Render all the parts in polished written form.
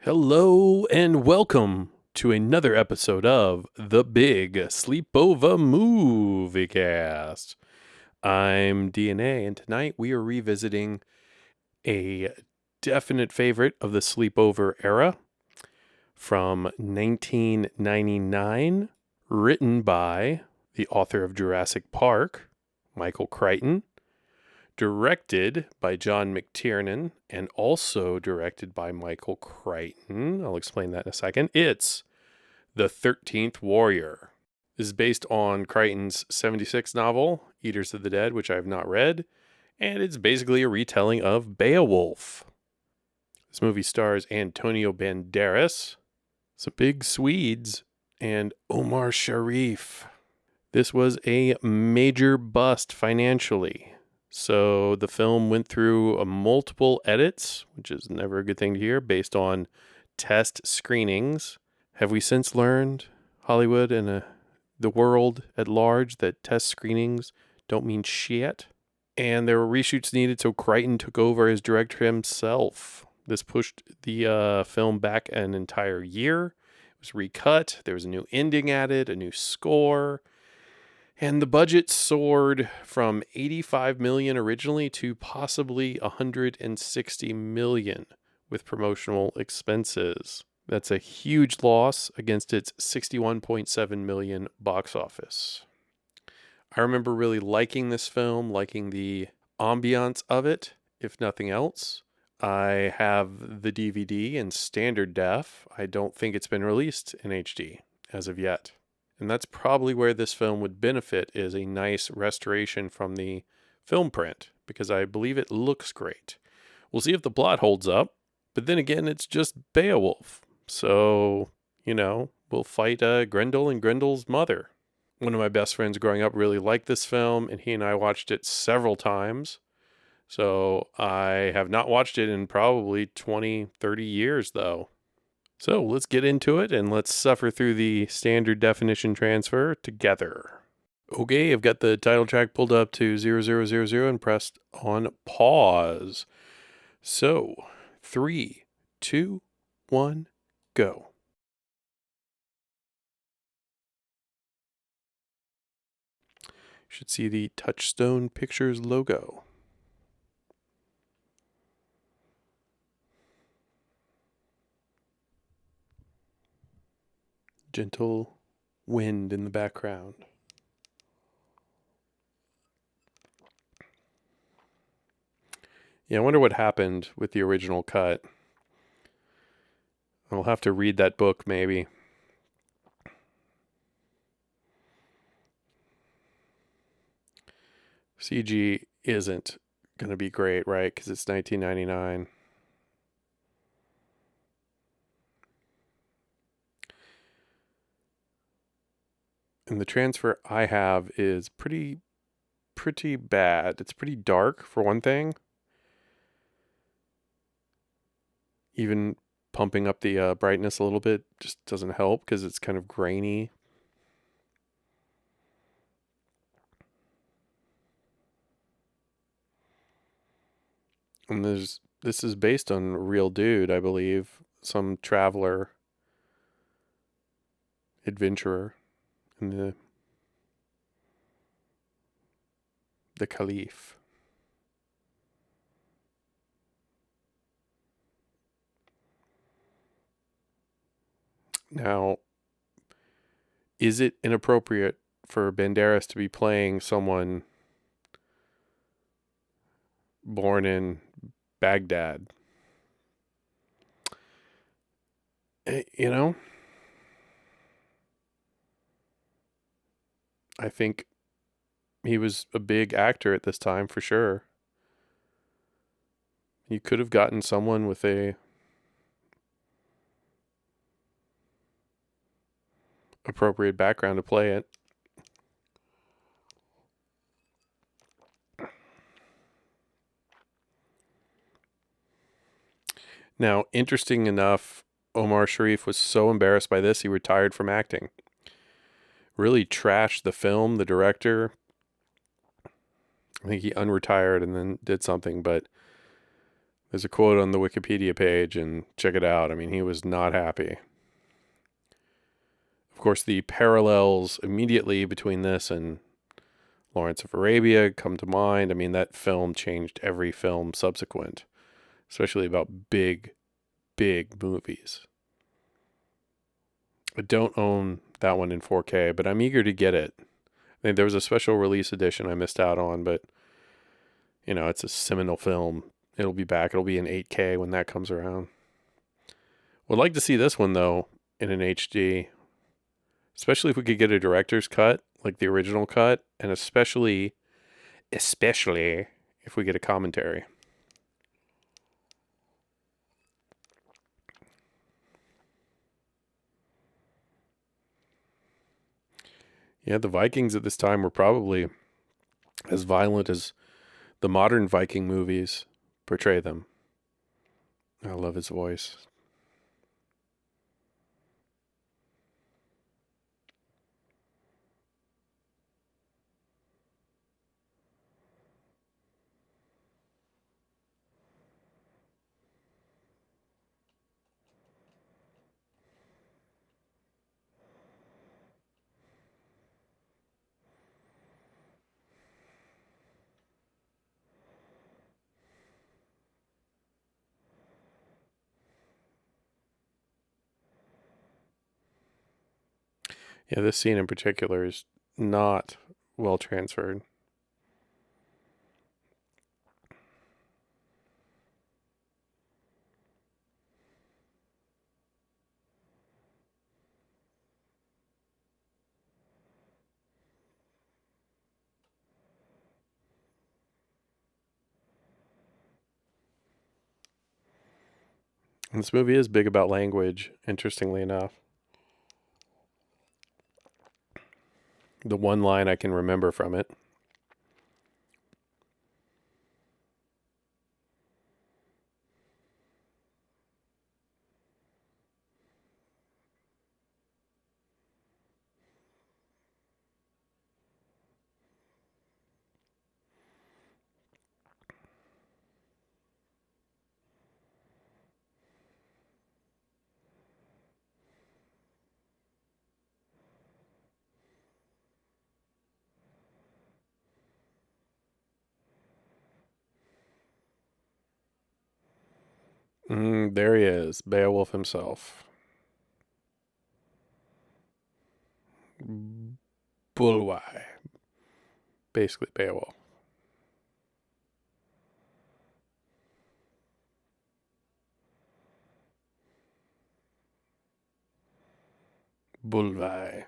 Hello and welcome to another episode of the Big Sleepover Moviecast. I'm DNA, and tonight we are revisiting a definite favorite of the sleepover era from 1999, written by the author of Jurassic Park, Michael Crichton, directed by John McTiernan, and also directed by Michael Crichton. I'll explain that in a second. It's The 13th Warrior. This is based on Crichton's 76 novel, Eaters of the Dead, which I have not read, and it's basically a retelling of Beowulf. This movie stars Antonio Banderas, some big Swedes, and Omar Sharif. This was a major bust financially. So the film went through multiple edits, which is never a good thing to hear, based on test screenings. Have we since learned, Hollywood and the world at large, that test screenings don't mean shit? And there were reshoots needed, so Crichton took over as director himself. This pushed the film back an entire year. It was recut. There was a new ending added, a new score. And the budget soared from $85 million originally to possibly $160 million with promotional expenses. That's a huge loss against its $61.7 million box office. I remember really liking this film, liking the ambiance of it, if nothing else. I have the DVD in standard def. I don't think it's been released in HD as of yet. And that's probably where this film would benefit, is a nice restoration from the film print, because I believe it looks great. We'll see if the plot holds up, but then again, it's just Beowulf. So, we'll fight Grendel and Grendel's mother. One of my best friends growing up really liked this film, and he and I watched it several times. So I have not watched it in probably 20, 30 years, though. So let's get into it and let's suffer through the standard definition transfer together. Okay, I've got the title track pulled up to 0000 and pressed on pause. So 3, 2, 1, go. You should see the Touchstone Pictures logo. Gentle wind in the background. Yeah, I wonder what happened with the original cut. I'll have to read that book, maybe. CG isn't going to be great, right? Because it's 1999. And the transfer I have is pretty bad. It's pretty dark, for one thing. Even pumping up the brightness a little bit just doesn't help because it's kind of grainy. And this is based on a real dude, I believe. Some traveler, adventurer in the Caliph. Now, is it inappropriate for Banderas to be playing someone born in Baghdad? I think he was a big actor at this time, for sure. You could have gotten someone with a appropriate background to play it. Now, interesting enough, Omar Sharif was so embarrassed by this, he retired from acting. Really trashed the film, the director. I think he unretired and then did something, but There's a quote on the Wikipedia page, and check it out. I mean, he was not happy. Of course, the parallels immediately between this and Lawrence of Arabia come to mind. I mean, that film changed every film subsequent, especially about big, big movies. I don't own that one in 4K, but I'm eager to get it. I think there was a special release edition I missed out on, but, you know, it's a seminal film. It'll be back. It'll be in 8K when that comes around. Would like to see this one, though, in an HD, especially if we could get a director's cut, like the original cut, and especially if we get a commentary. Yeah, the Vikings at this time were probably as violent as the modern Viking movies portray them. I love his voice. Yeah, this scene in particular is not well transferred. And this movie is big about language, interestingly enough. The one line I can remember from it. There he is, Beowulf himself. Bulwai. Basically, Beowulf. Bulwai.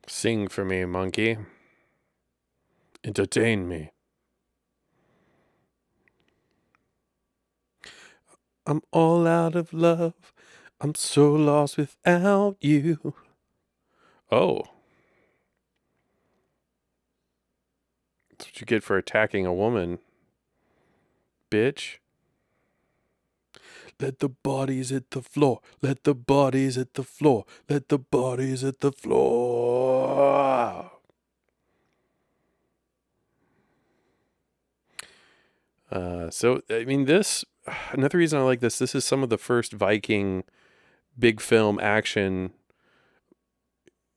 Sing for me, monkey. Entertain me. I'm all out of love. I'm so lost without you. Oh. That's what you get for attacking a woman, bitch. Let the bodies hit the floor. Let the bodies hit the floor. Let the bodies hit the floor. So, I mean, another reason I like this is some of the first Viking big film action,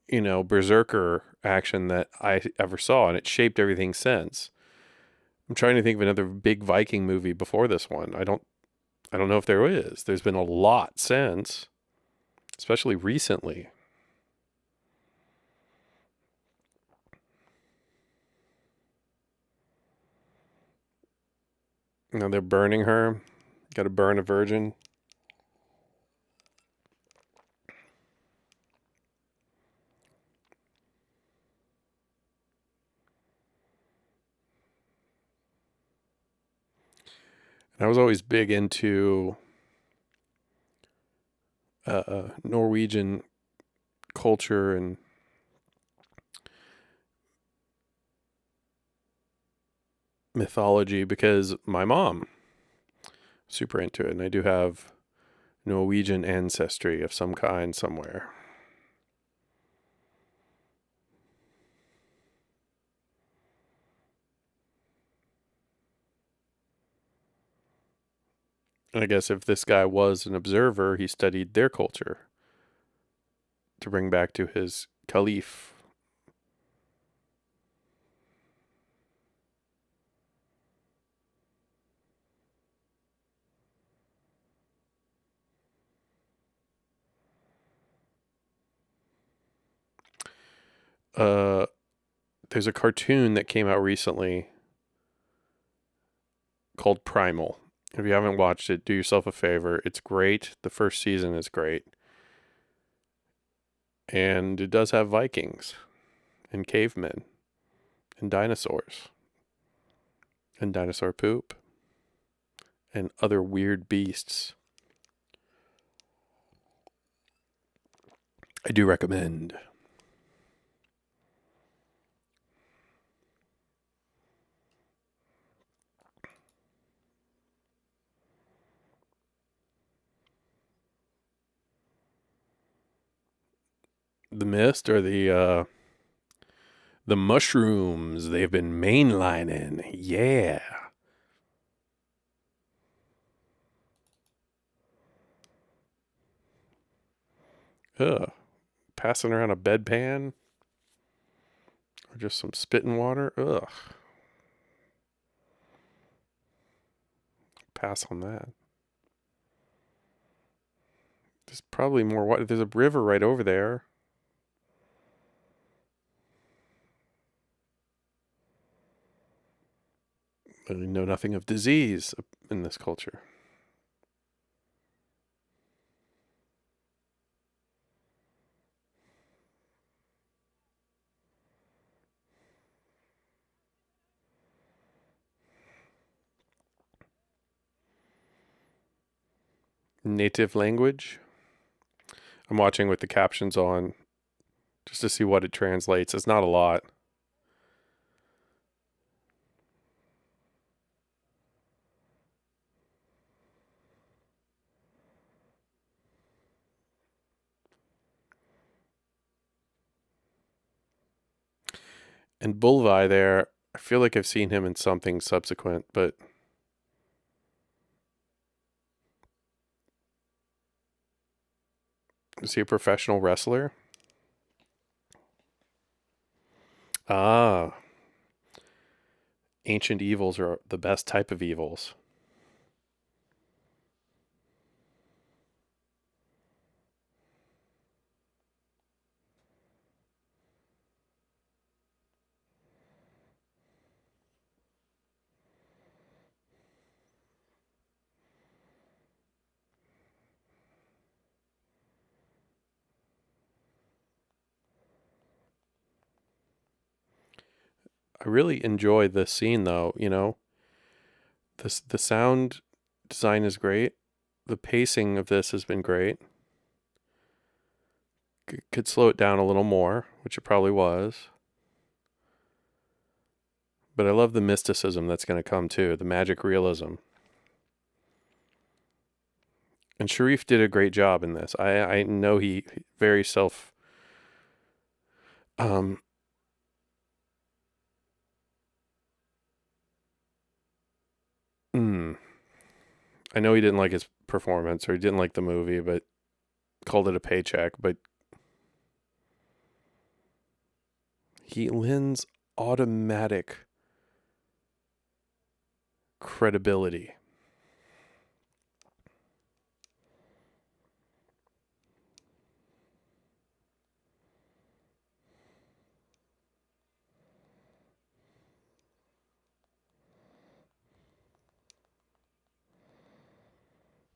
berserker action that I ever saw, and it shaped everything since. I'm trying to think of another big Viking movie before this one. I don't know if there is. There's been a lot since, especially recently. They're burning her. Got to burn a virgin. And I was always big into Norwegian culture and mythology because my mom super into it, and I do have Norwegian ancestry of some kind somewhere. And I guess if this guy was an observer, he studied their culture to bring back to his caliph. Uh, there's a cartoon that came out recently called Primal. If you haven't watched it, do yourself a favor. It's great. The first season is great. And it does have Vikings and cavemen and dinosaurs and dinosaur poop and other weird beasts. I do recommend. The mist or the mushrooms they've been mainlining. Yeah. Ugh. Passing around a bedpan or just some spitting water. Ugh. Pass on that. There's probably more water. There's a river right over there. I know nothing of disease in this culture. Native language. I'm watching with the captions on just to see what it translates. It's not a lot. And Bulvi there, I feel like I've seen him in something subsequent, but is he a professional wrestler? Ah, ancient evils are the best type of evils. I really enjoy this scene though, you know. The sound design is great. The pacing of this has been great. Could slow it down a little more, which it probably was. But I love the mysticism that's going to come too, the magic realism. And Sharif did a great job in this. I know he very self um mm, I know he didn't like his performance or he didn't like the movie, but called it a paycheck, but he lends automatic credibility.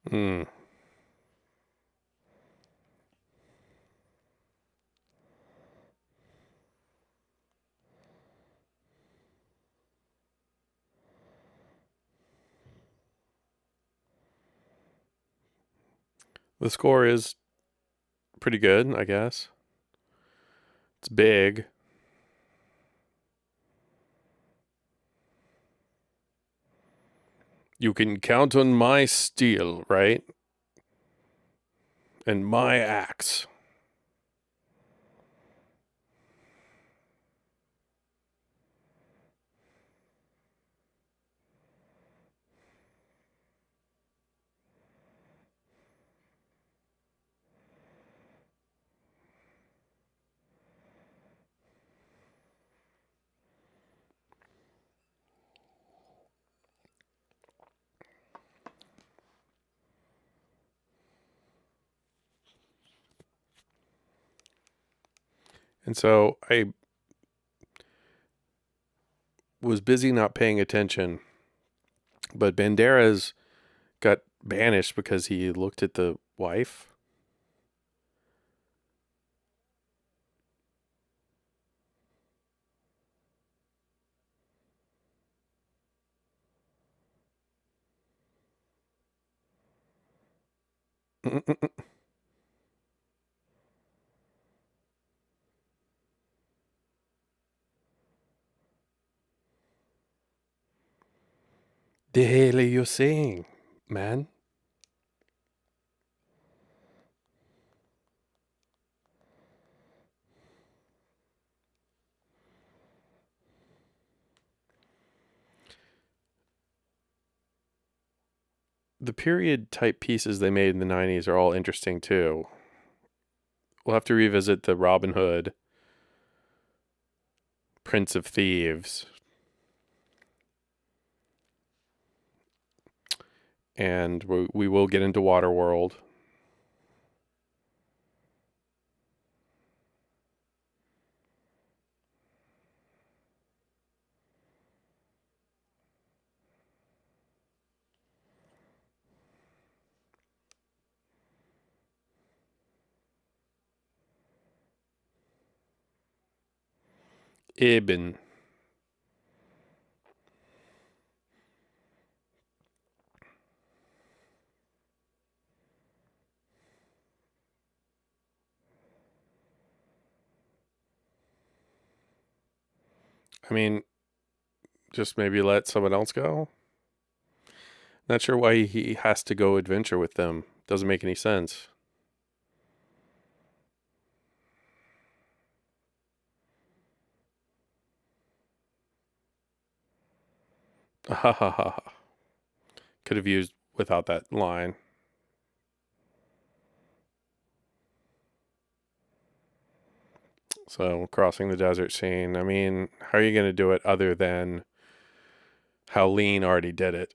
Mm. The score is pretty good, I guess. It's big. You can count on my steel, right? And my axe. And so I was busy not paying attention, but Banderas got banished because he looked at the wife. The hell are you saying, man? The period type pieces they made in the 90s are all interesting too. We'll have to revisit the Robin Hood, Prince of Thieves, and we will get into Waterworld. Ibn. I mean, just maybe let someone else go. Not sure why he has to go adventure with them. Doesn't make any sense. Ha ha ha. Could have used without that line. So, crossing the desert scene. I mean, how are you going to do it other than how Lean already did it?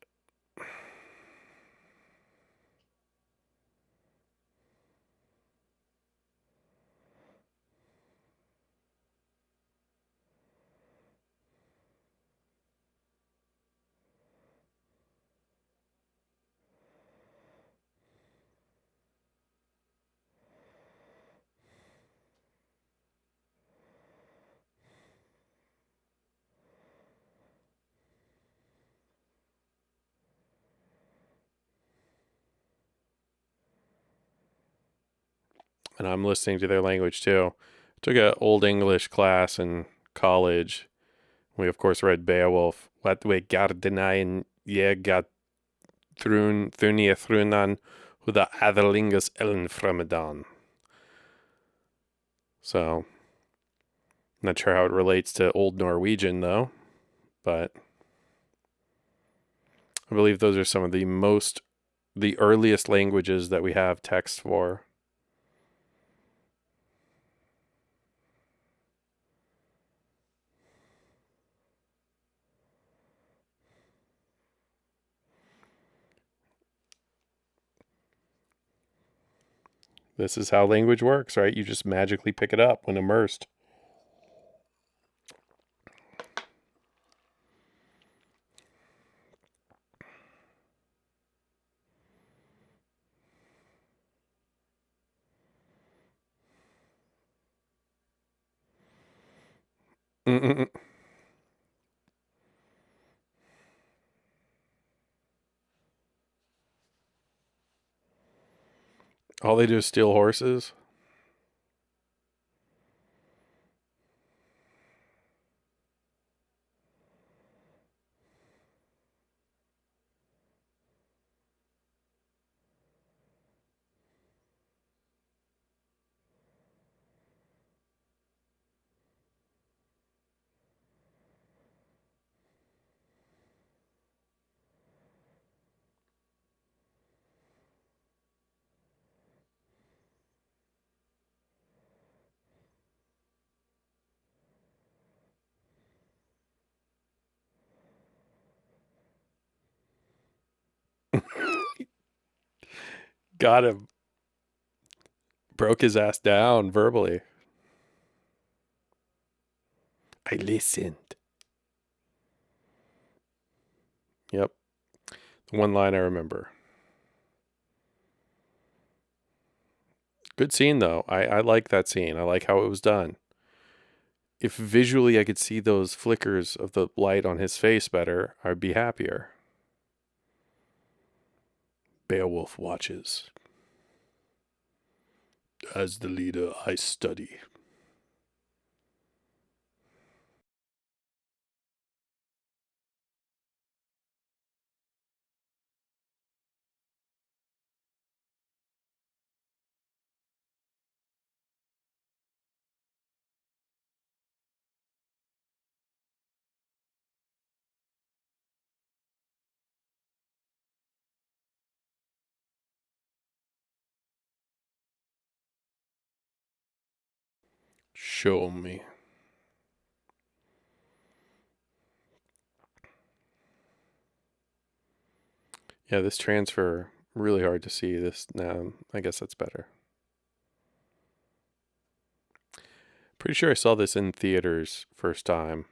And I'm listening to their language too. Took an old English class in college. We of course read Beowulf. What we gardenain ye got thrunia thrunan who the Atherlingus Ellen Framadan. So not sure how it relates to Old Norwegian though, but I believe those are some of the earliest languages that we have text for. This is how language works, right? You just magically pick it up when immersed. Mm-mm. All they do is steal horses. Got him. Broke his ass down verbally. I listened. Yep. The one line I remember. Good scene, though. I like that scene. I like how it was done. If visually I could see those flickers of the light on his face better, I'd be happier. Beowulf watches. As the leader, I study. Show me. Yeah, this transfer, really hard to see this now. I guess that's better. Pretty sure I saw this in theaters first time.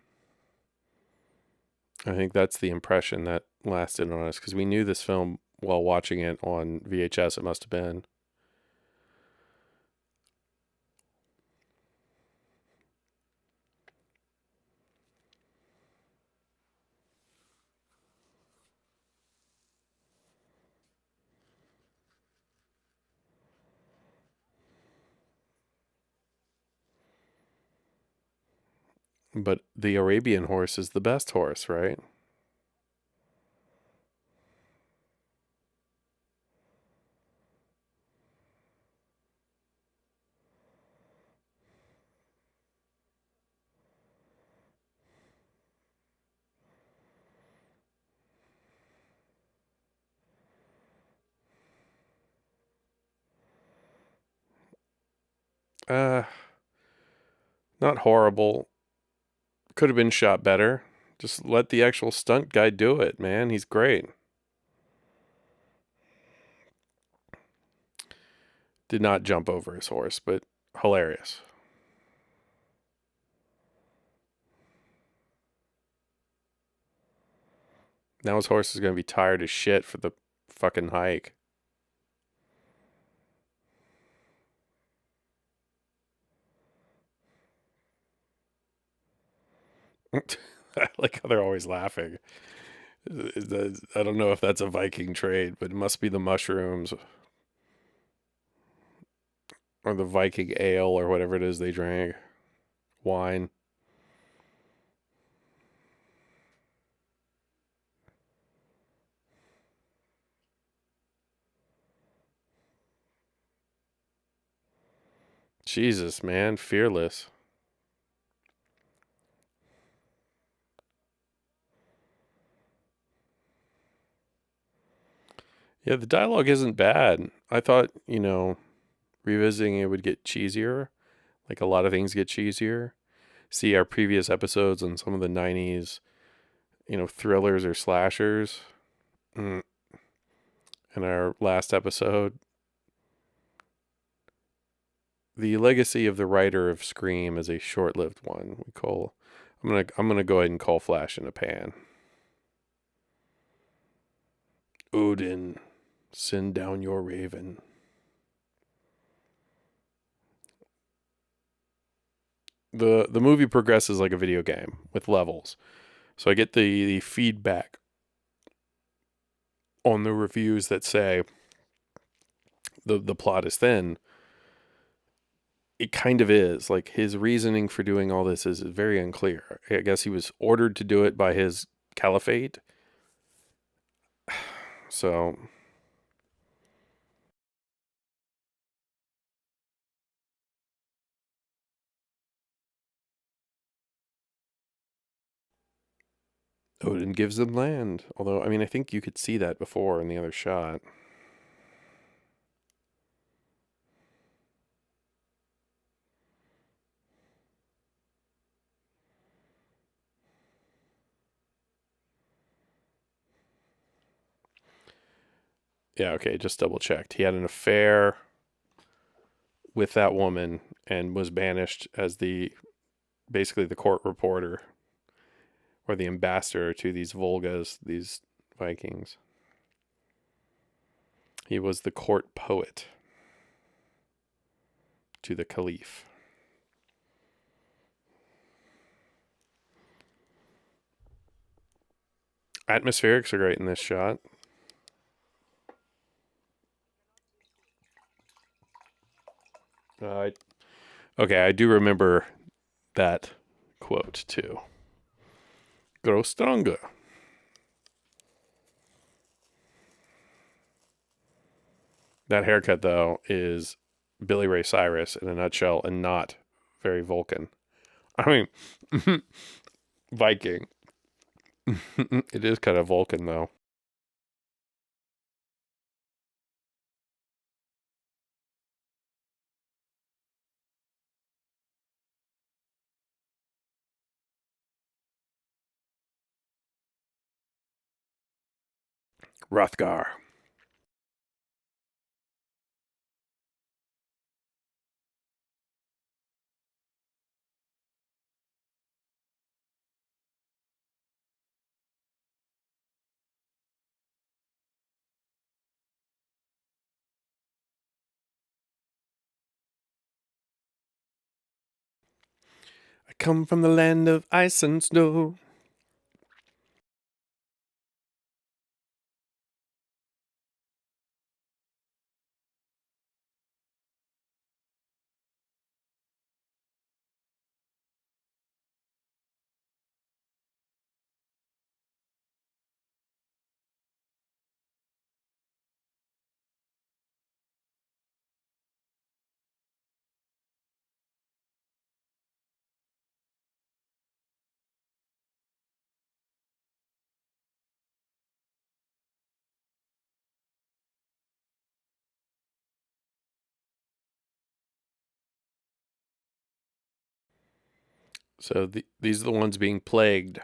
I think that's the impression that lasted on us because we knew this film while watching it on VHS, it must have been. But the Arabian horse is the best horse, right? Uh, Not horrible. Could have been shot better. Just let the actual stunt guy do it, man. He's great. Did not jump over his horse, but hilarious. Now his horse is going to be tired as shit for the fucking hike. I like how they're always laughing. I don't know if that's a Viking trade, but it must be the mushrooms or the Viking ale or whatever it is they drank. Wine. Jesus, man. Fearless. Yeah, the dialogue isn't bad. I thought, revisiting it would get cheesier. Like a lot of things get cheesier. See our previous episodes on some of the 90s, thrillers or slashers. Mm. In our last episode, the legacy of the writer of Scream is a short-lived one. I'm gonna go ahead and call Flash in a pan. Odin, send down your raven. The movie progresses like a video game with levels. So I get the feedback on the reviews that say the plot is thin. It kind of is. Like his reasoning for doing all this is very unclear. I guess he was ordered to do it by his caliphate. So Odin gives them land. Although, I mean, I think you could see that before in the other shot. Yeah, okay, just double checked. He had an affair with that woman and was banished as the basically the court reporter or the ambassador to these Volgas, these Vikings. He was the court poet to the Caliph. Atmospherics are great in this shot. Okay, I do remember that quote too. Grow stronger. That haircut, though, is Billy Ray Cyrus in a nutshell and not very Vulcan. I mean, Viking. It is kind of Vulcan, though. Rothgar. I come from the land of ice and snow. So these are the ones being plagued.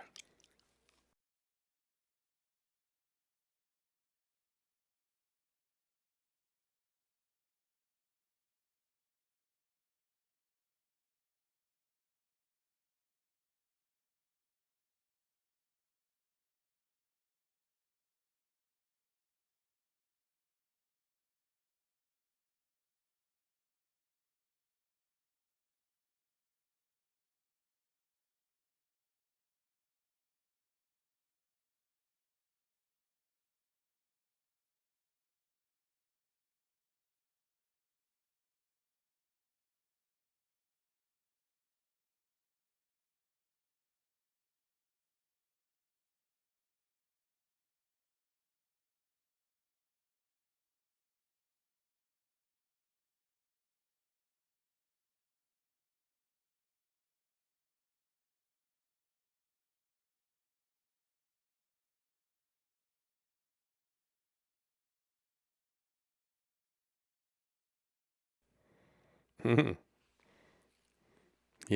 He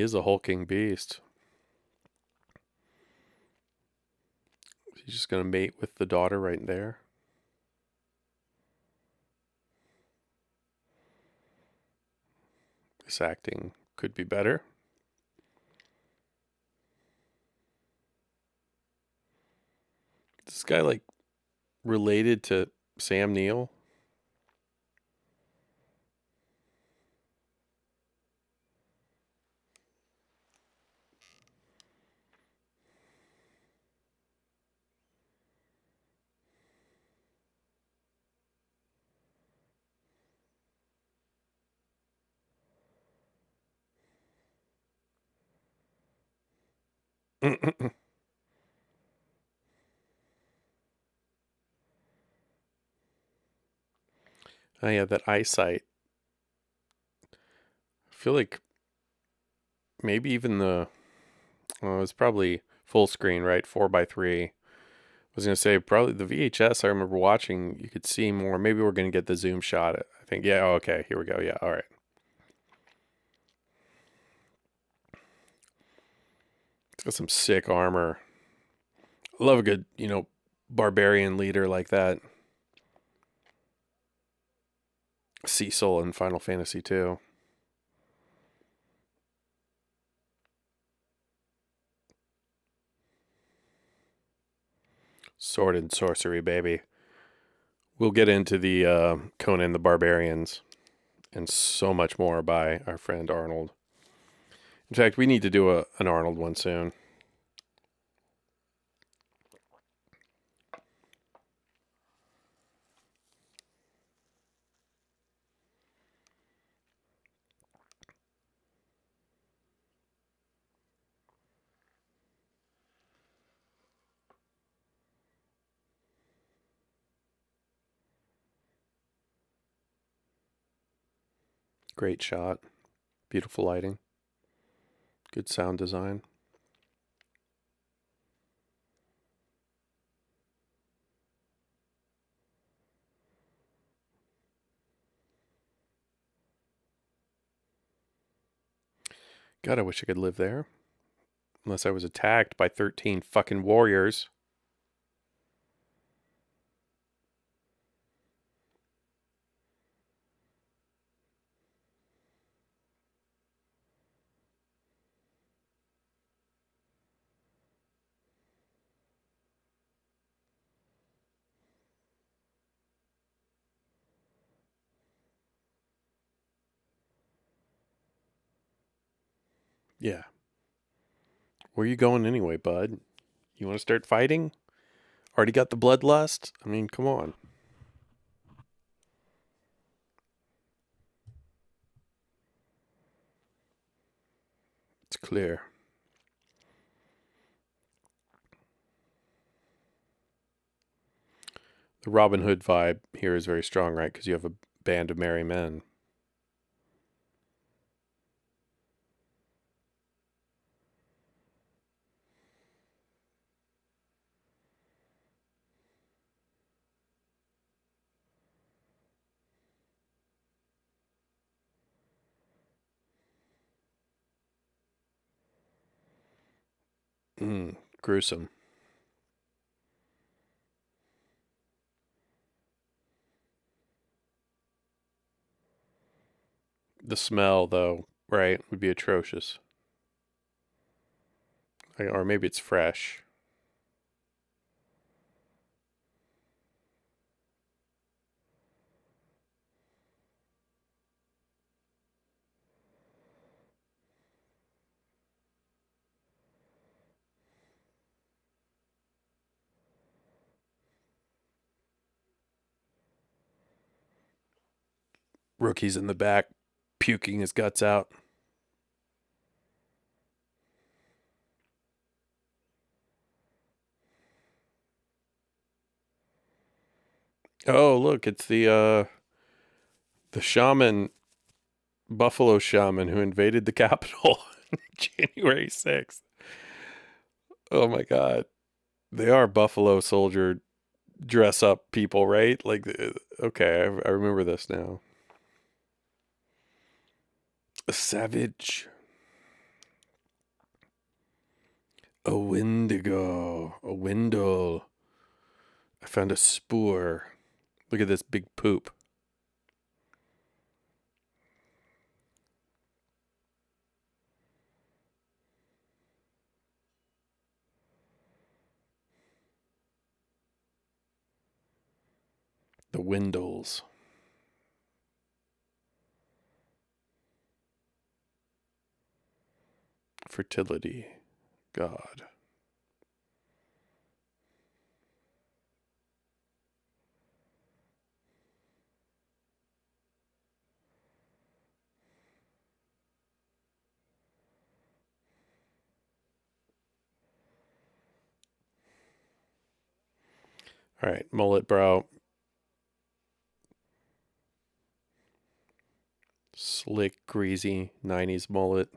is a hulking beast. He's just going to mate with the daughter right there. This acting could be better. This guy like related to Sam Neill? Oh yeah, that eyesight. I feel like maybe even it's probably full screen, right? 4:3. I was gonna say probably the VHS. I remember watching. You could see more. Maybe we're gonna get the zoom shot. I think. Yeah. Oh, okay. Here we go. Yeah. All right. It's got some sick armor. I love a good, barbarian leader like that. Cecil in Final Fantasy 2. Sword and sorcery, baby. We'll get into the Conan the Barbarians and so much more by our friend Arnold. In fact, we need to do an Arnold one soon. Great shot. Beautiful lighting. Good sound design. God, I wish I could live there. Unless I was attacked by 13 fucking warriors. Yeah. Where you going anyway, bud? You want to start fighting? Already got the bloodlust? I mean, come on. It's clear. The Robin Hood vibe here is very strong, right? Because you have a band of merry men. Gruesome. The smell, though, right, would be atrocious. Or maybe it's fresh. Rookie's in the back, puking his guts out. Oh, look, it's the shaman, buffalo shaman who invaded the Capitol January 6th. Oh my God. They are buffalo soldier dress up people, right? Like, okay, I remember this now. A savage. A Wendigo. A Wendell. I found a spoor. Look at this big poop. The Wendells. Fertility. God. All right, mullet brow. Slick, greasy, 90s mullet.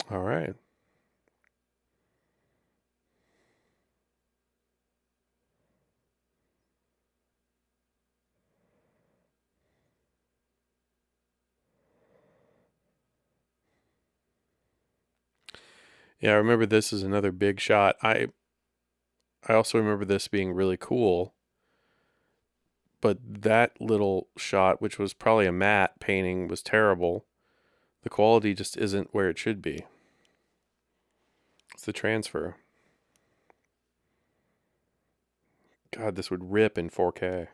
All right. Yeah, I remember this is another big shot. I also remember this being really cool, but that little shot, which was probably a matte painting, was terrible. The quality just isn't where it should be. It's the transfer. God, this would rip in 4K.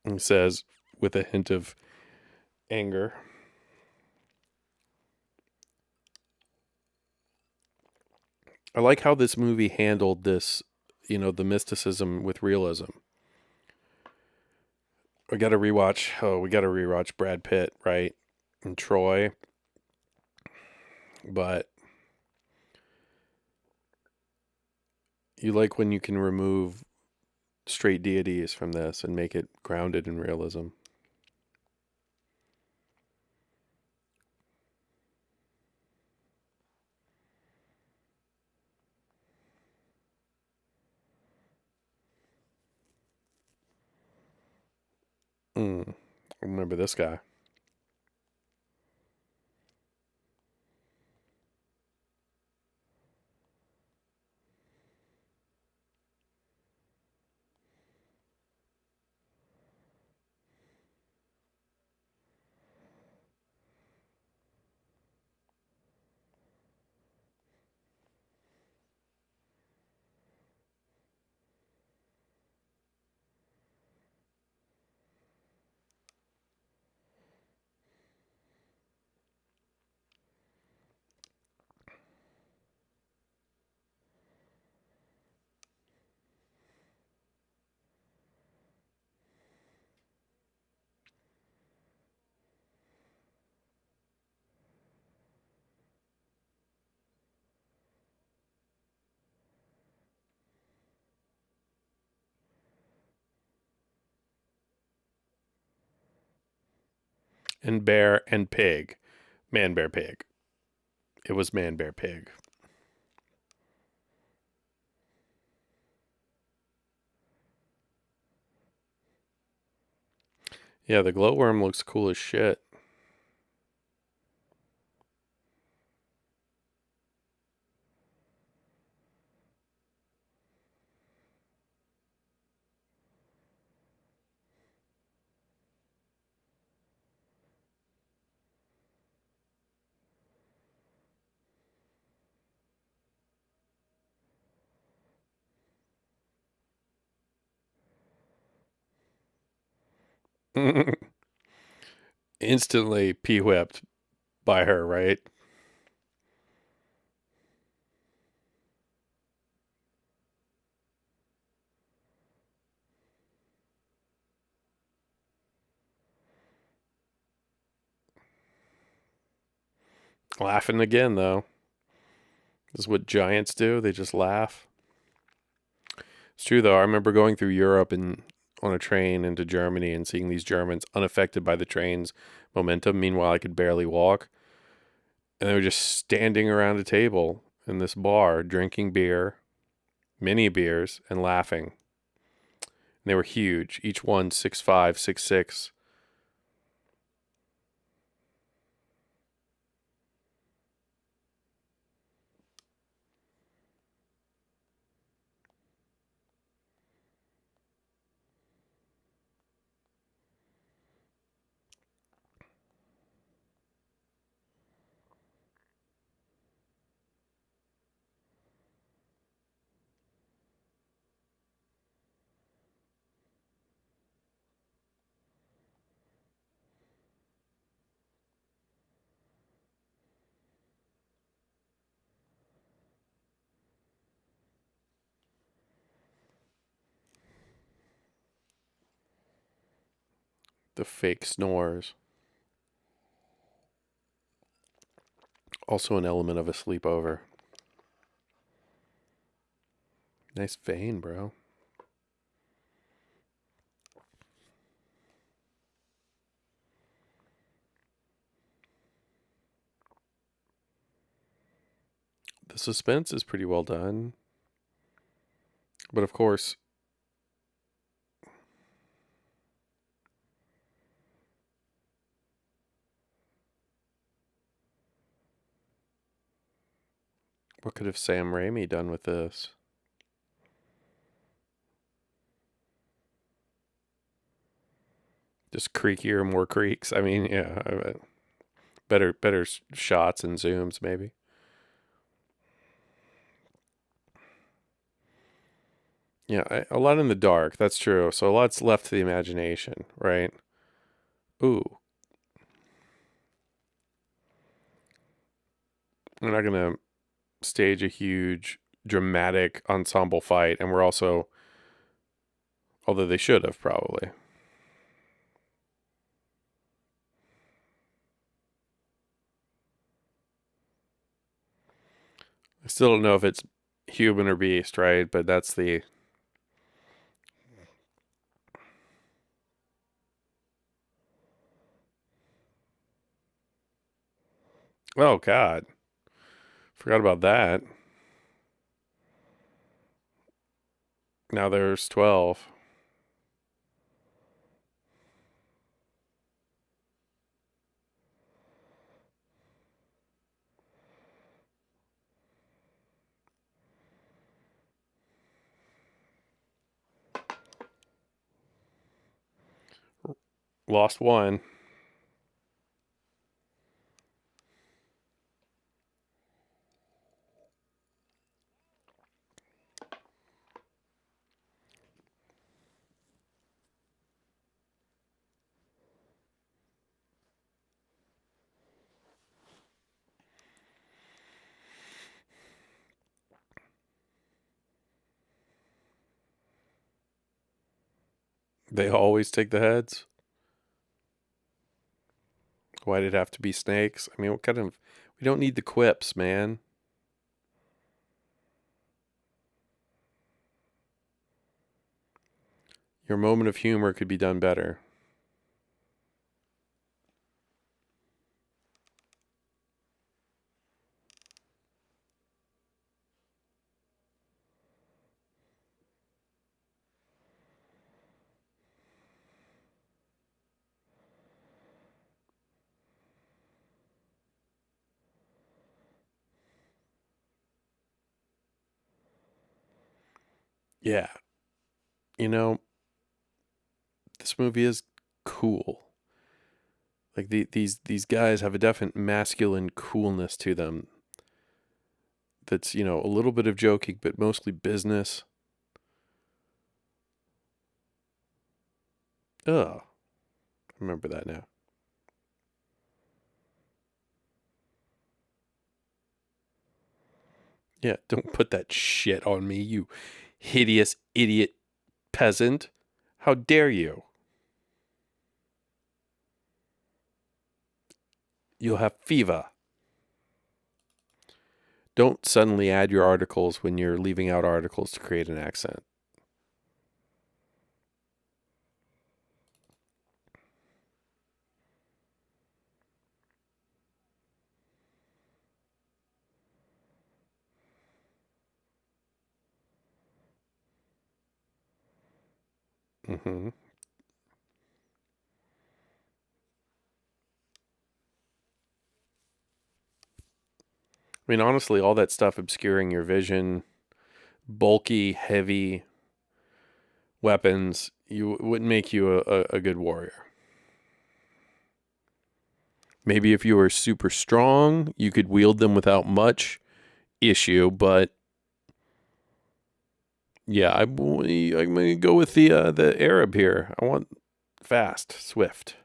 He says with a hint of anger. I like how this movie handled this, the mysticism with realism. We got to rewatch. Oh, we got to rewatch Brad Pitt, right? And Troy. But you like when you can remove straight deities from this and make it grounded in realism. I remember this guy. And bear and pig. Man, bear, pig. It was man, bear, pig. Yeah, the glowworm looks cool as shit. Instantly pee-whipped by her, right? Laughing again, though. This is what giants do. They just laugh. It's true, though. I remember going through Europe and on a train into Germany and seeing these Germans unaffected by the train's momentum. Meanwhile, I could barely walk. And they were just standing around a table in this bar, drinking beer, mini beers, and laughing. And they were huge, each one 6'5", 6'6". The fake snores. Also an element of a sleepover. Nice vein, bro. The suspense is pretty well done. But of course, what could have Sam Raimi done with this? Just creakier, more creaks. I mean, yeah, better shots and zooms, maybe. Yeah, a lot in the dark. That's true. So a lot's left to the imagination, right? Ooh, we're not gonna stage a huge dramatic ensemble fight, and we're also, although they should have probably. I still don't know if it's human or beast, right? But that's the. Oh God, forgot about that. Now there's 12. Lost one. They always take the heads. Why did it have to be snakes? I mean, what kind of. We don't need the quips, man. Your moment of humor could be done better. Yeah. You know, this movie is cool. Like these guys have a definite masculine coolness to them. That's, a little bit of joking, but mostly business. Ugh. I remember that now. Yeah, don't put that shit on me, you hideous idiot peasant. How dare you? You'll have fever. Don't suddenly add your articles when you're leaving out articles to create an accent. I mean, honestly, all that stuff obscuring your vision, bulky, heavy weapons, you wouldn't make you a good warrior. Maybe if you were super strong, you could wield them without much issue, but yeah, I'm gonna go with the Arab here. I want fast, swift,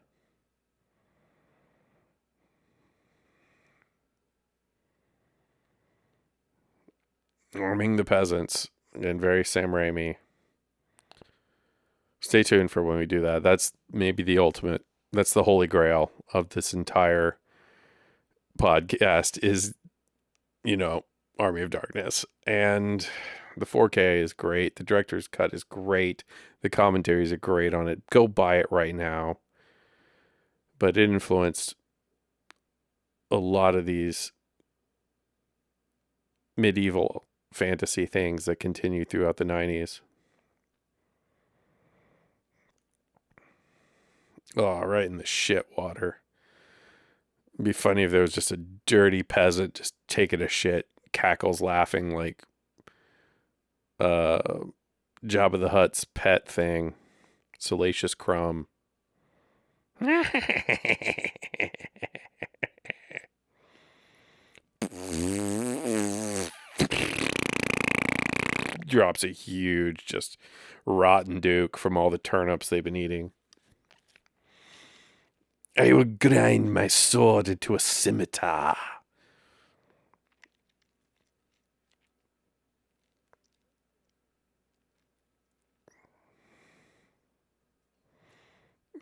arming the peasants, and very Sam Raimi. Stay tuned for when we do that. That's maybe the ultimate. That's the holy grail of this entire podcast. Is Army of Darkness, and the 4K is great. The director's cut is great. The commentaries are great on it. Go buy it right now. But it influenced a lot of these medieval fantasy things that continue throughout the 90s. Oh, right in the shit water. It'd be funny if there was just a dirty peasant just taking a shit, cackles laughing like uh Jabba the Hutt's pet thing, Salacious Crumb. Drops a huge, just rotten Duke from all the turnips they've been eating. I will grind my sword into a scimitar.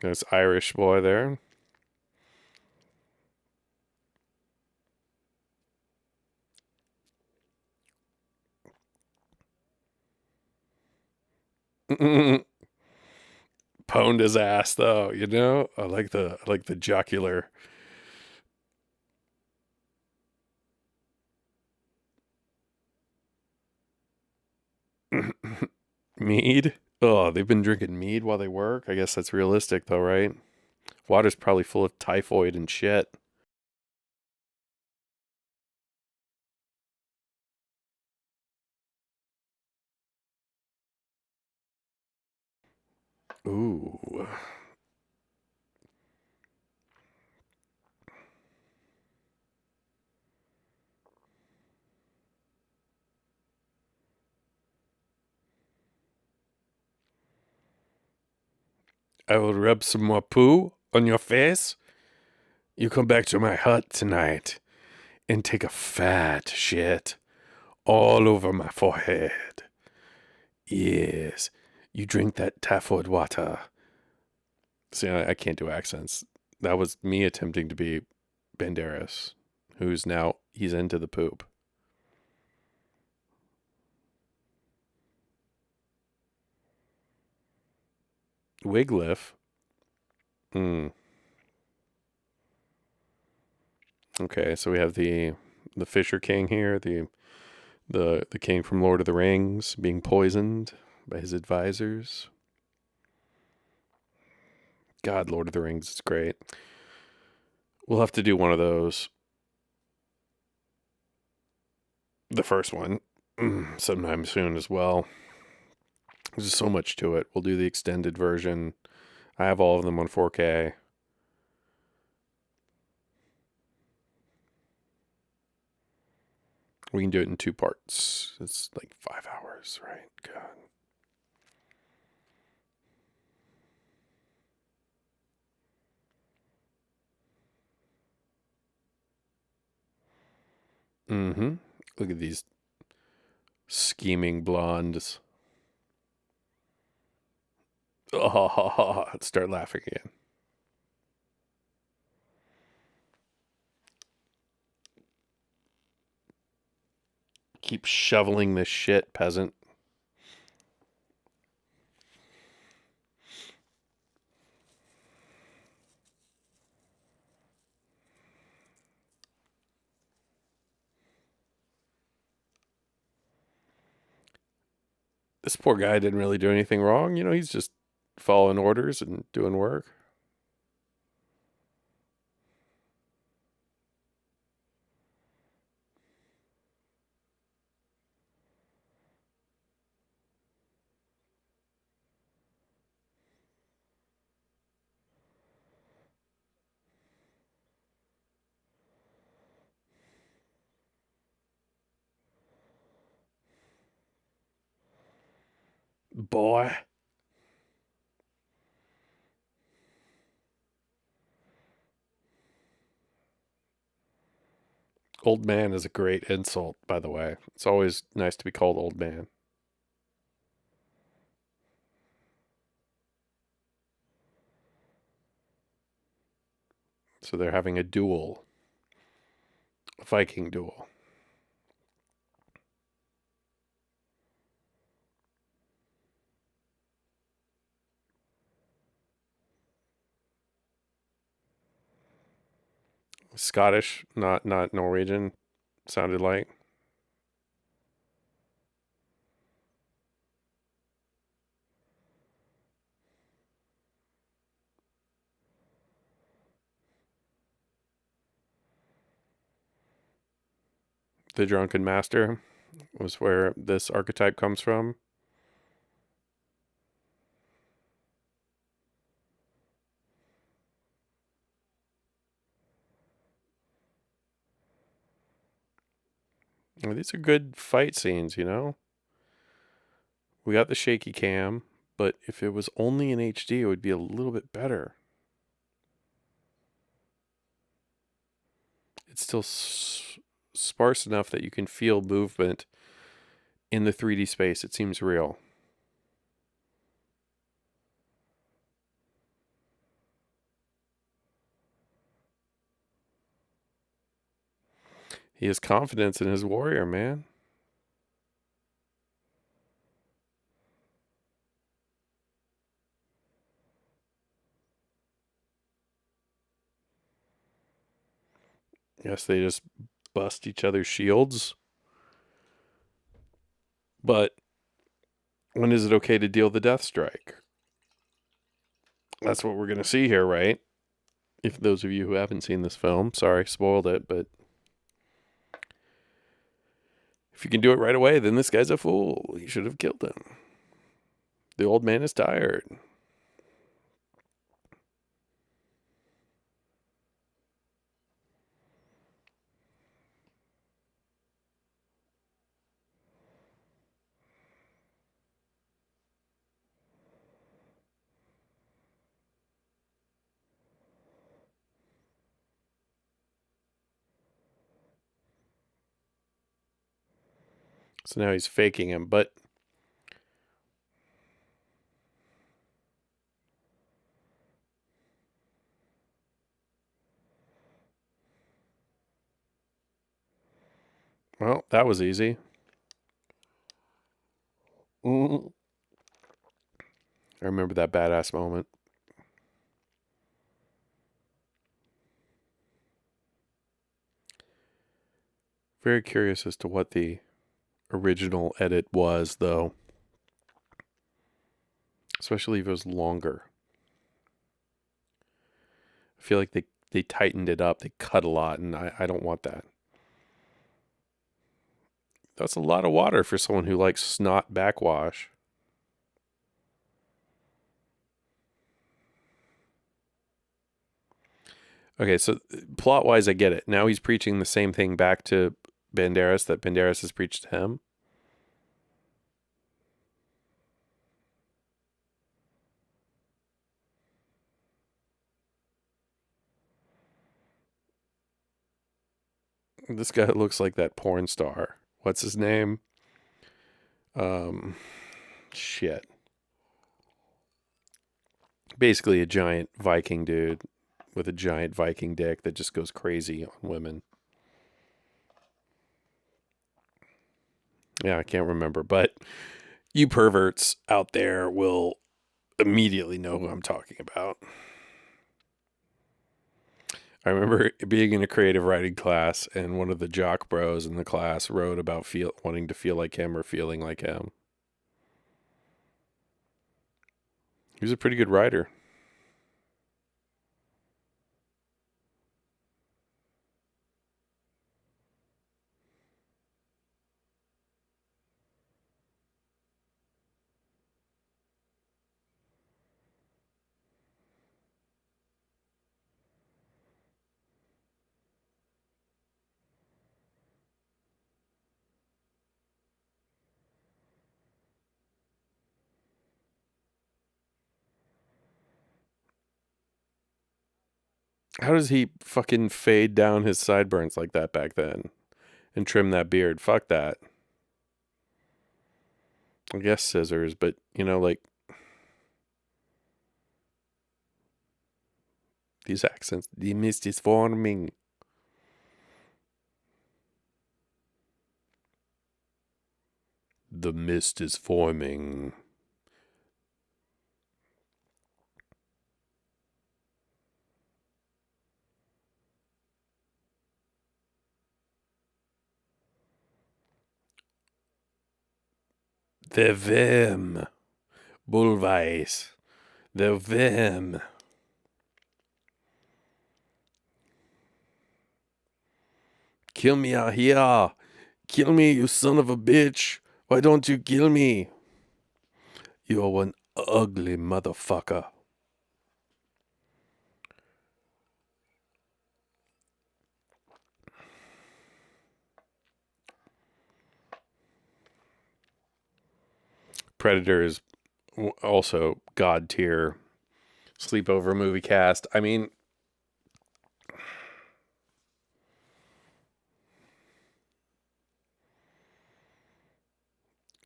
There's Irish boy there. Pwned his ass though, you know? I like the jocular. Mead? Oh, they've been drinking mead while they work? I guess that's realistic though, right? Water's probably full of typhoid and shit. Ooh. I will rub some more poo on your face. You come back to my hut tonight and take a fat shit all over my forehead. Yes, you drink that typhoid water. See, I can't do accents. That was me attempting to be Banderas, who's now, he's into the poop. Wiglif? Hmm. Okay, so we have the Fisher King here, the king from Lord of the Rings being poisoned by his advisors. God, Lord of the Rings is great. We'll have to do one of those. The first one sometime soon as well. There's so much to it. We'll do the extended version. I have all of them on 4K. We can do it in 2 parts. It's like 5 hours, right? God. Mm-hmm. Look at these scheming blondes. Oh, start laughing again. Keep shoveling this shit, peasant. This poor guy didn't really do anything wrong. You know, he's just following orders and doing work. Boy. Old man is a great insult, by the way. It's always nice to be called old man. So they're having a duel, a Viking duel. Scottish, not Norwegian, sounded like. The Drunken Master was where this archetype comes from. Well, these are good fight scenes, you know? We got the shaky cam, but if it was only in HD, it would be a little bit better. It's still sparse enough that you can feel movement in the 3D space. It seems real. He has confidence in his warrior, man. Yes, they just bust each other's shields. But when is it okay to deal the death strike? That's what we're going to see here, right? If those of you who haven't seen this film, sorry, spoiled it, but if you can do it right away, then this guy's a fool. You should have killed him. The old man is tired. So now he's faking him, but well, that was easy. I remember that badass moment. Very curious as to what the original edit was, though. Especially if it was longer. I feel like they tightened it up. They cut a lot, and I don't want that. That's a lot of water for someone who likes snot backwash. Okay, so plot wise, I get it. Now he's preaching the same thing back to Banderas that Banderas has preached to him. This guy looks like that porn star. What's his name? Shit. Basically a giant Viking dude with a giant Viking dick that just goes crazy on women. Yeah, I can't remember, but you perverts out there will immediately know who I'm talking about. I remember being in a creative writing class, and one of the jock bros in the class wrote about wanting to feel like him or feeling like him. He was a pretty good writer. How does he fucking fade down his sideburns like that back then and trim that beard? Fuck that. I guess scissors, but like these accents. The mist is forming. The mist is forming. The Vim. Bullweiss. The Vim. Kill me out here. Kill me, you son of a bitch. Why don't you kill me? You're one ugly motherfucker. Predator is also god tier. Sleepover Moviecast. I mean,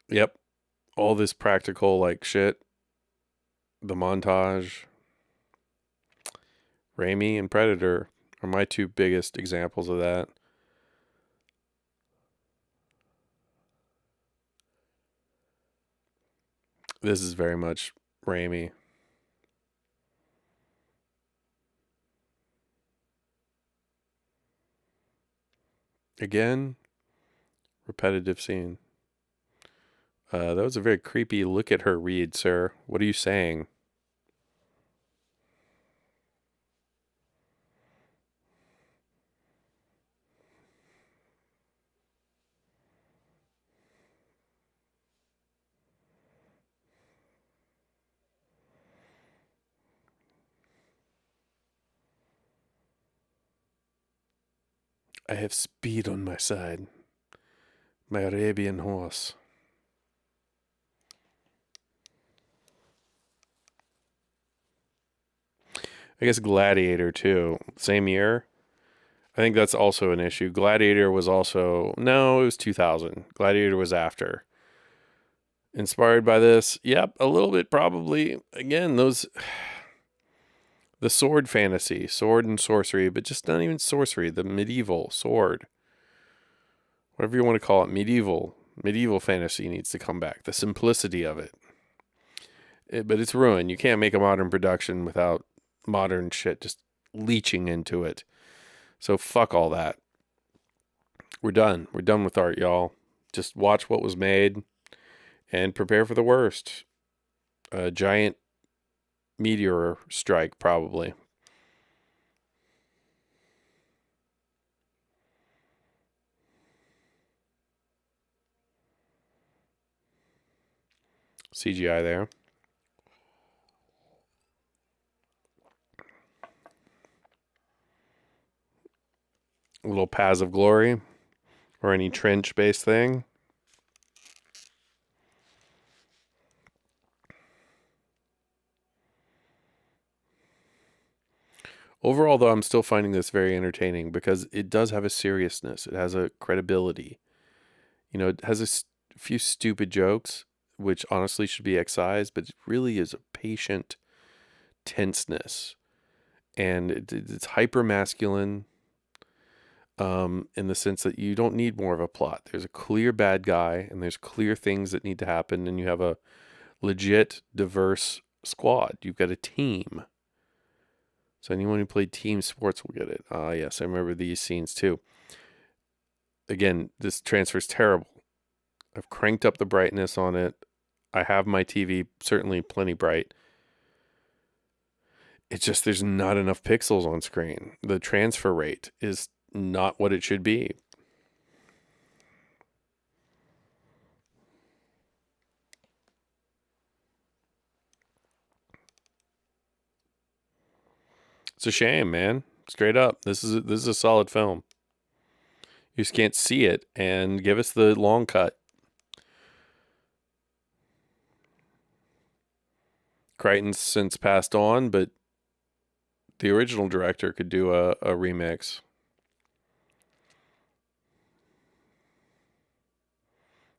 yep. All this practical like shit. The montage. Raimi and Predator are my two biggest examples of that. This is very much Raimi. Again, repetitive scene. That was a very creepy look at her read, sir. What are you saying? I have speed on my side. My Arabian horse. I guess Gladiator, too. Same year. I think that's also an issue. Gladiator was also. No, it was 2000. Gladiator was after. Inspired by this? Yep, a little bit probably. Again, those. The sword fantasy, sword and sorcery, but just not even sorcery, the medieval sword. Whatever you want to call it, medieval fantasy needs to come back. The simplicity of it. But it's ruined. You can't make a modern production without modern shit just leeching into it. So fuck all that. We're done. We're done with art, y'all. Just watch what was made and prepare for the worst. A giant meteor strike, probably. CGI there. A little Paths of Glory or any trench based thing. Overall, though, I'm still finding this very entertaining because it does have a seriousness. It has a credibility. You know, it has a few stupid jokes, which honestly should be excised, but it really is a patient tenseness. And it's hyper masculine in the sense that you don't need more of a plot. There's a clear bad guy, and there's clear things that need to happen, and you have a legit, diverse squad. You've got a team. So anyone who played team sports will get it. Ah, yes, I remember these scenes too. Again, this transfer's terrible. I've cranked up the brightness on it. I have my TV certainly plenty bright. It's just there's not enough pixels on screen. The transfer rate is not what it should be. It's a shame, man. Straight up. This is a solid film. You just can't see it and give us the long cut. Crichton's since passed on, but the original director could do a remix.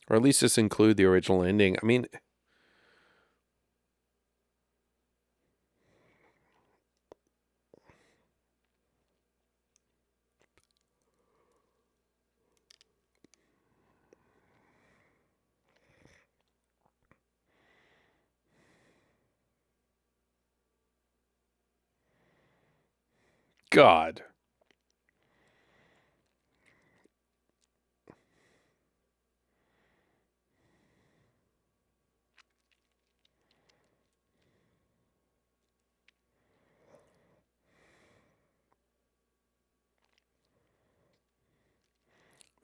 Or at least just include the original ending. I mean, God.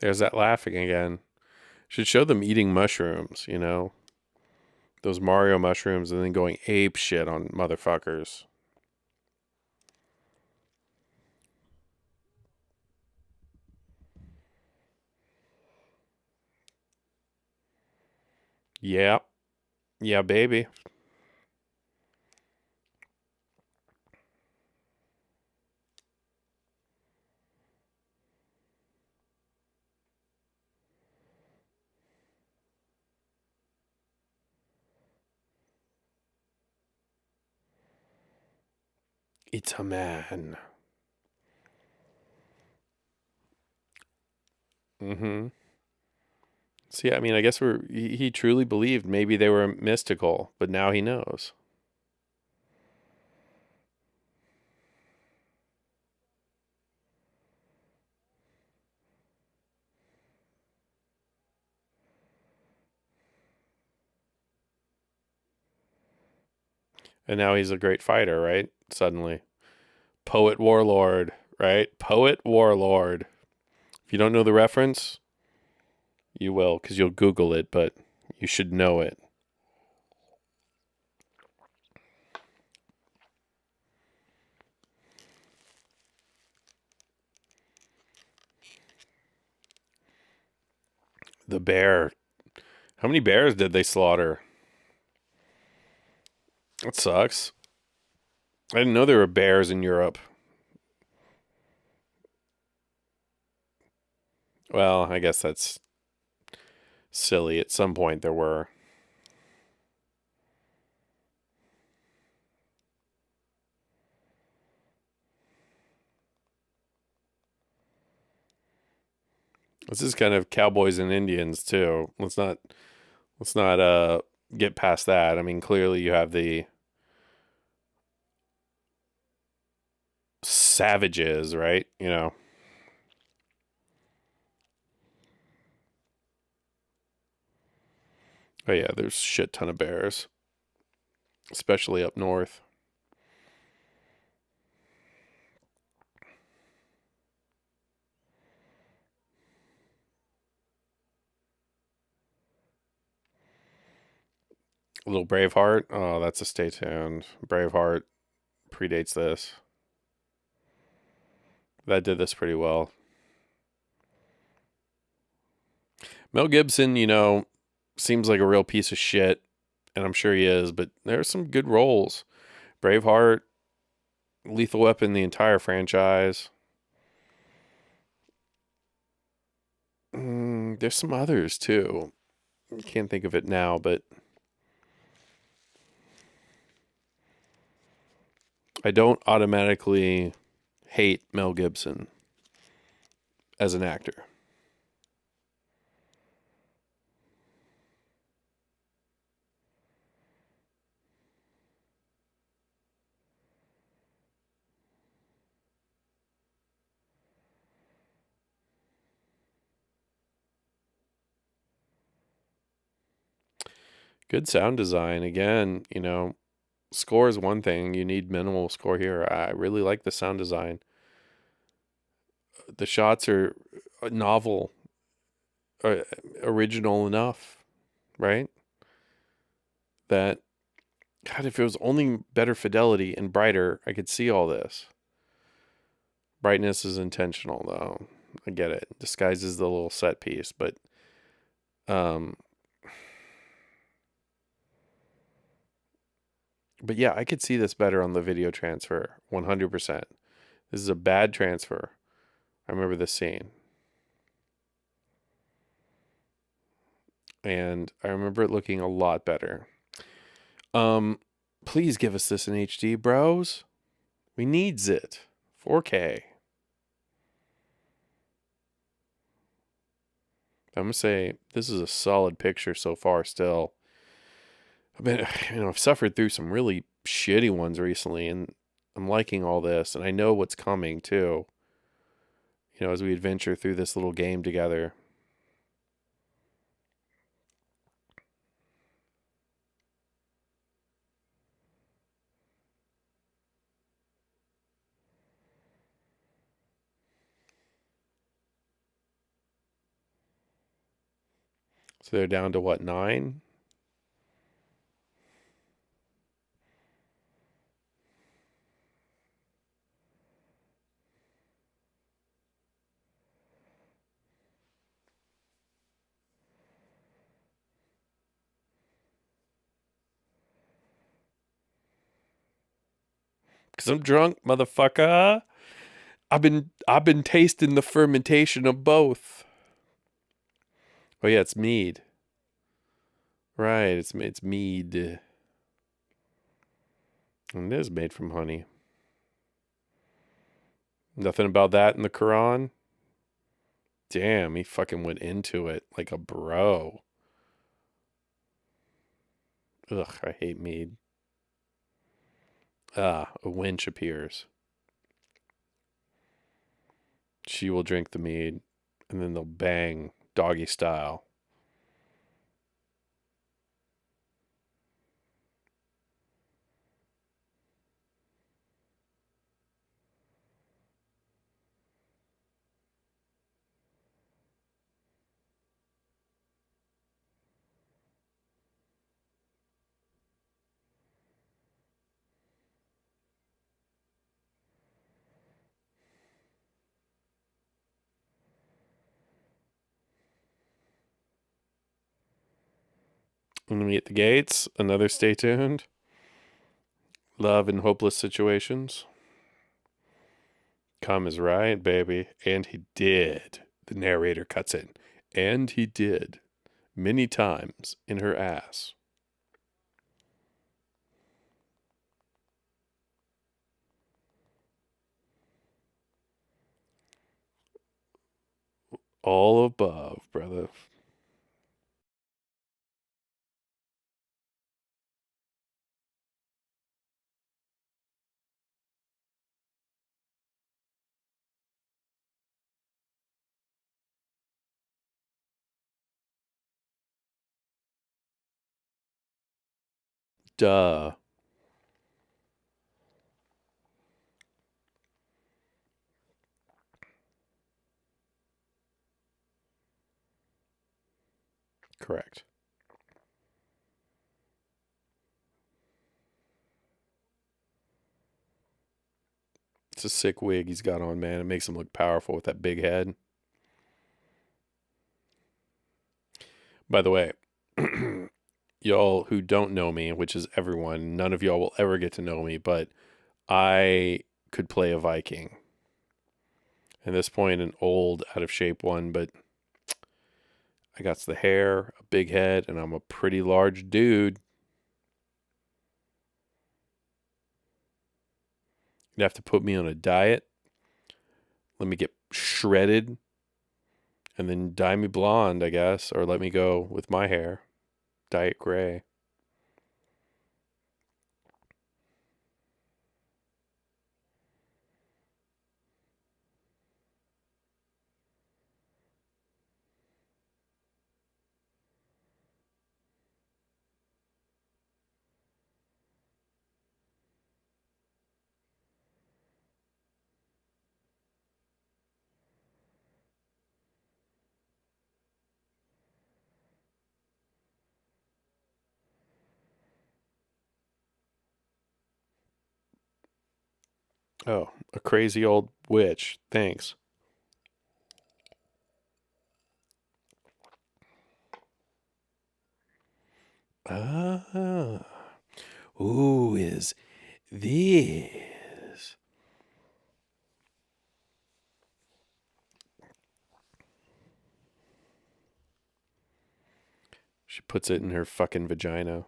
There's that laughing again. Should show them eating mushrooms, you know? Those Mario mushrooms and then going ape shit on motherfuckers. Yeah. Yeah, baby. It's a man. Mm-hmm. See, I mean, I guess he truly believed maybe they were mystical, but now he knows. And now he's a great fighter, right? Suddenly. Poet Warlord, right? Poet Warlord. If you don't know the reference, you will, because you'll Google it, but you should know it. The bear. How many bears did they slaughter? That sucks. I didn't know there were bears in Europe. Well, I guess that's silly. At some point there were. This is kind of cowboys and Indians too. Let's not get past that. I mean, clearly you have the savages, right? You know. Oh yeah, there's shit ton of bears, especially up north. A little Braveheart. Oh, that's a stay tuned. Braveheart predates this. That did this pretty well. Mel Gibson, you know, seems like a real piece of shit, and I'm sure he is, but there's some good roles. Braveheart, Lethal Weapon, the entire franchise. There's some others too. Can't think of it now, but I don't automatically hate Mel Gibson as an actor. Good sound design. Again, you know, score is one thing. You need minimal score here. I really like the sound design. The shots are novel, original enough, right? That, God, if it was only better fidelity and brighter, I could see all this. Brightness is intentional, though. I get it. Disguises the little set piece, um, but yeah, I could see this better on the video transfer, 100%. This is a bad transfer. I remember this scene. And I remember it looking a lot better. Um, please give us this in HD, bros. We needs it. 4K. I'm gonna say this is a solid picture so far. Still, I've been, I've suffered through some really shitty ones recently, and I'm liking all this, and I know what's coming too. You know, as we adventure through this little game together. So they're down to what, 9? Because I'm drunk, motherfucker. I've been tasting the fermentation of both. Oh yeah, it's mead. Right, it's mead. And it is made from honey. Nothing about that in the Quran? Damn, he fucking went into it like a bro. Ugh, I hate mead. Ah, a winch appears. She will drink the mead, and then they'll bang doggy style. Enemy at the gates. Another stay tuned. Love in hopeless situations. Come is right, baby. And he did. The narrator cuts in. And he did. Many times in her ass. All above, brother. Duh. Correct. It's a sick wig he's got on, man. It makes him look powerful with that big head. By the way, y'all who don't know me, which is everyone, none of y'all will ever get to know me, but I could play a Viking. At this point, an old, out of shape one, but I got the hair, a big head, and I'm a pretty large dude. You'd have to put me on a diet, let me get shredded, and then dye me blonde, I guess, or let me go with my hair, dye it gray. Oh, a crazy old witch. Thanks. Ah. Who is this? She puts it in her fucking vagina.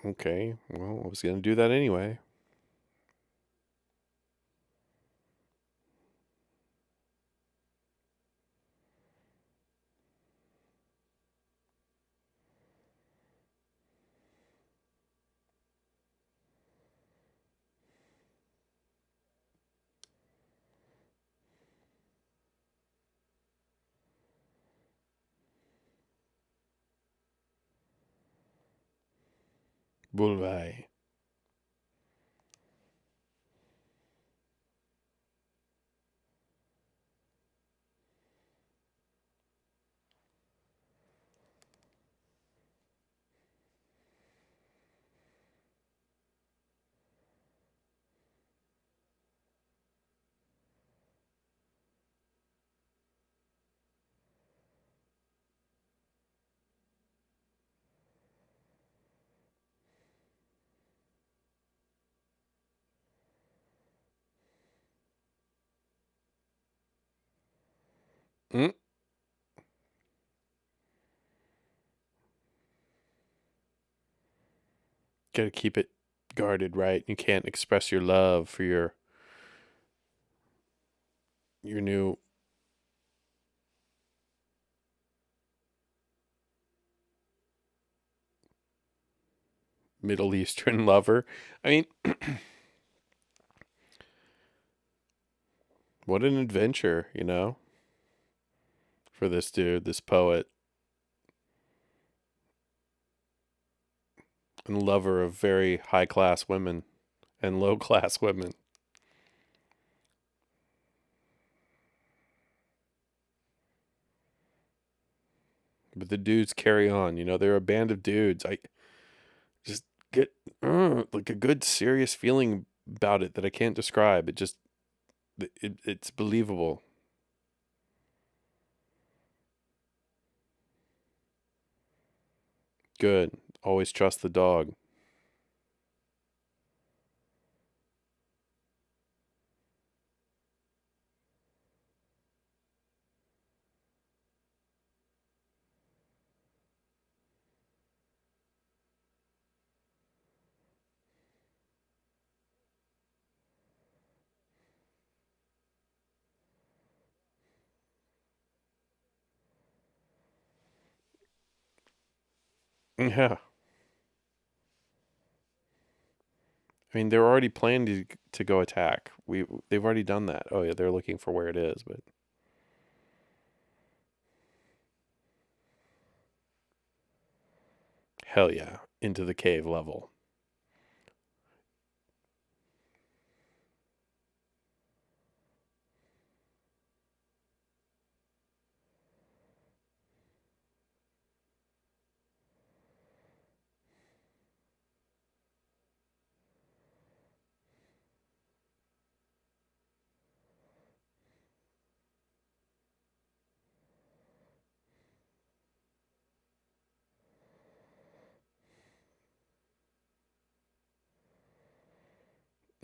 Okay, well, I was going to do that anyway. Bulvai. Mm. Gotta keep it guarded, right? You can't express your love for your new Middle Eastern lover. I mean, what an adventure, for this dude, this poet and lover of very high class women and low class women. But the dudes carry on, they're a band of dudes. I just get like a good serious feeling about it that I can't describe. It's believable. Good. Always trust the dog. Yeah. I mean, they're already planning to go attack. They've already done that. Oh yeah, they're looking for where it is, but hell yeah, into the cave level.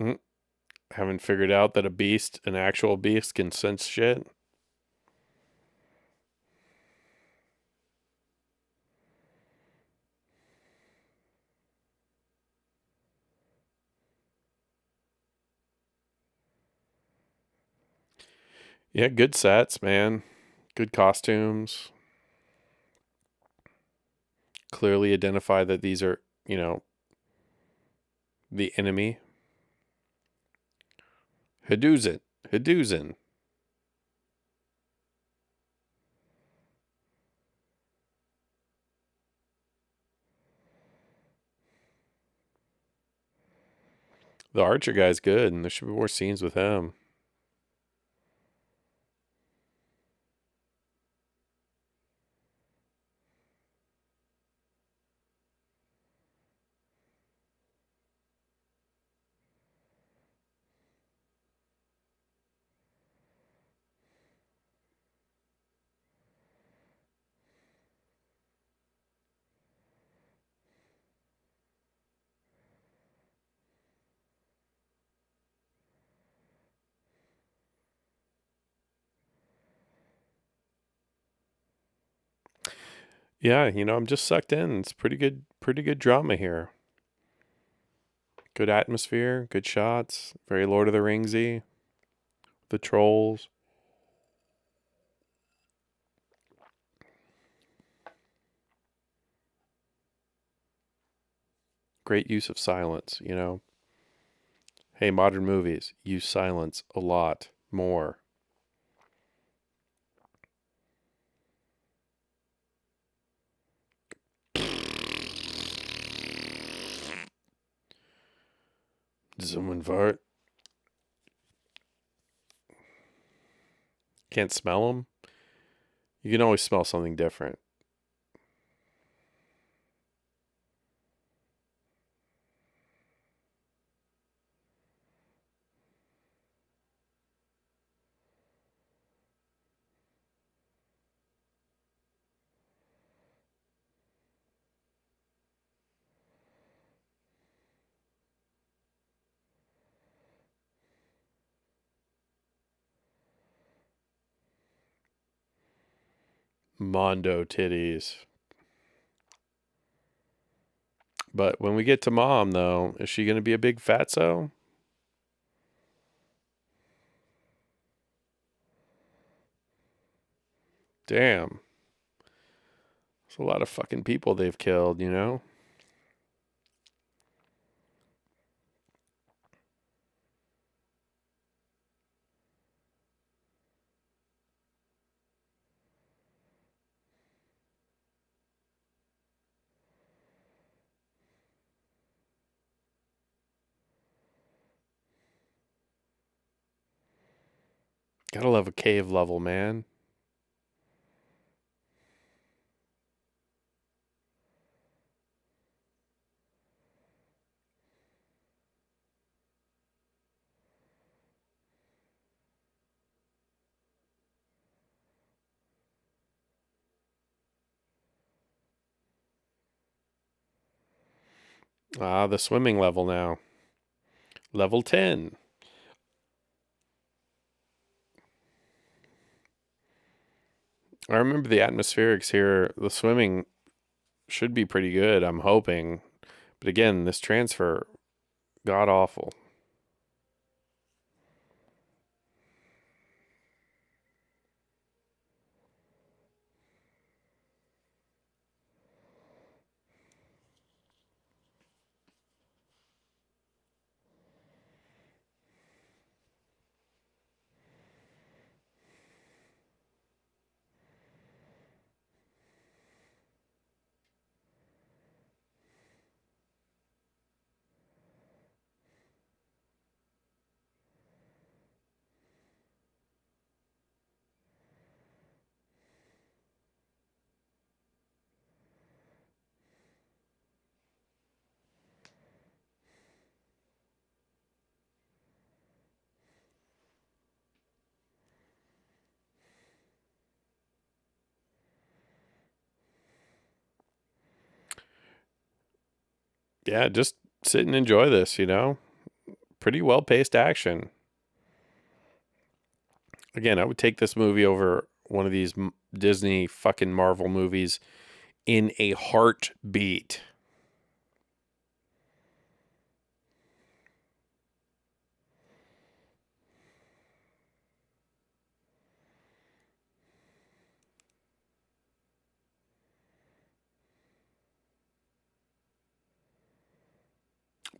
Mm, haven't figured out that an actual beast, can sense shit. Yeah, good sets, man. Good costumes. Clearly identify that these are, the enemy. Hadouzen. Hadouzen. The Archer guy's good, and there should be more scenes with him. Yeah, I'm just sucked in. It's pretty good drama here. Good atmosphere, good shots, very Lord of the Ringsy. The trolls. Great use of silence. Hey, modern movies use silence a lot more. Did someone fart? Can't smell them? You can always smell something different. Mondo titties. But when we get to mom, though, is she going to be a big fatso? Damn. There's a lot of fucking people they've killed, you know? Gotta love a cave level, man. Ah, the swimming level now. Level 10. I remember the atmospherics here. The swimming should be pretty good, I'm hoping. But again, this transfer, god awful. Yeah, just sit and enjoy this, you know? Pretty well paced action. Again, I would take this movie over one of these Disney fucking Marvel movies in a heartbeat.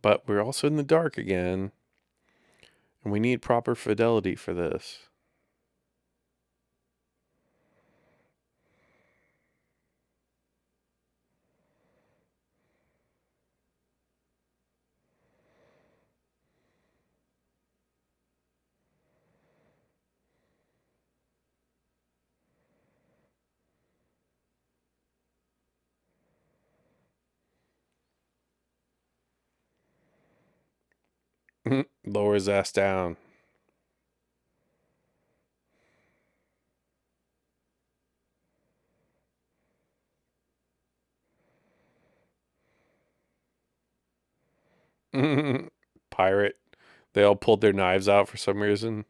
But we're also in the dark again, and we need proper fidelity for this. Lower his ass down. Pirate. They all pulled their knives out for some reason.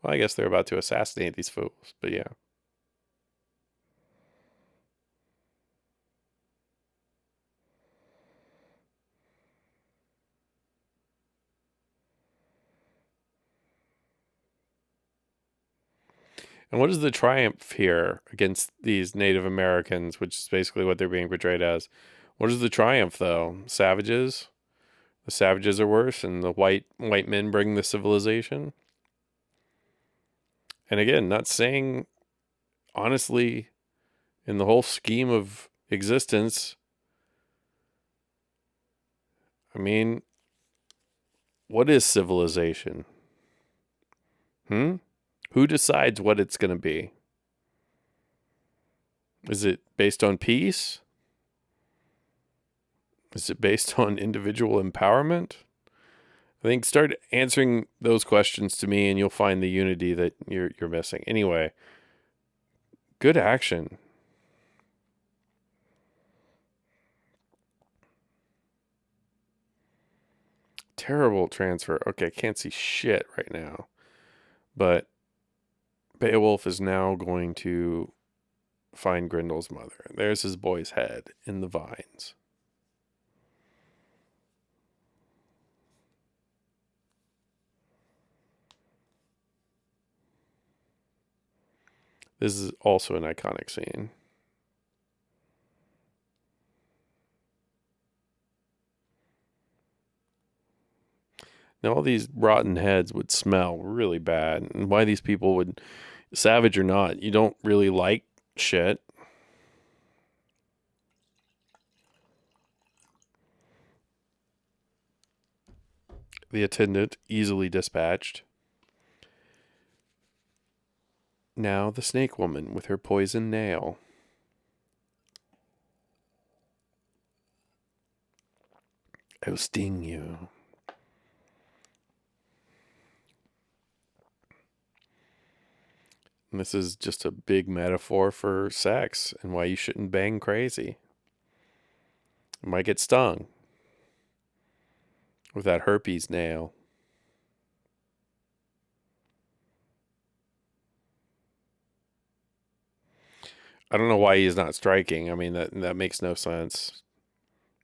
Well, I guess they're about to assassinate these fools, but yeah. And what is the triumph here against these Native Americans, which is basically what they're being portrayed as? What is the triumph, though? Savages? The savages are worse, and the white men bring the civilization. And again, not saying honestly, in the whole scheme of existence, I mean, what is civilization? Hmm? Who decides what it's going to be? Is it based on peace? Is it based on individual empowerment? I think start answering those questions to me and you'll find the unity that you're missing. Anyway, good action. Terrible transfer. Okay, can't see shit right now. But Beowulf is now going to find Grendel's mother. There's his boy's head in the vines. This is also an iconic scene. Now, all these rotten heads would smell really bad. And why these people would, savage or not, you don't really like shit. The attendant easily dispatched. Now the snake woman with her poison nail. I'll sting you. And this is just a big metaphor for sex and why you shouldn't bang crazy. You might get stung with that herpes nail. I don't know why he's not striking. I mean, that makes no sense.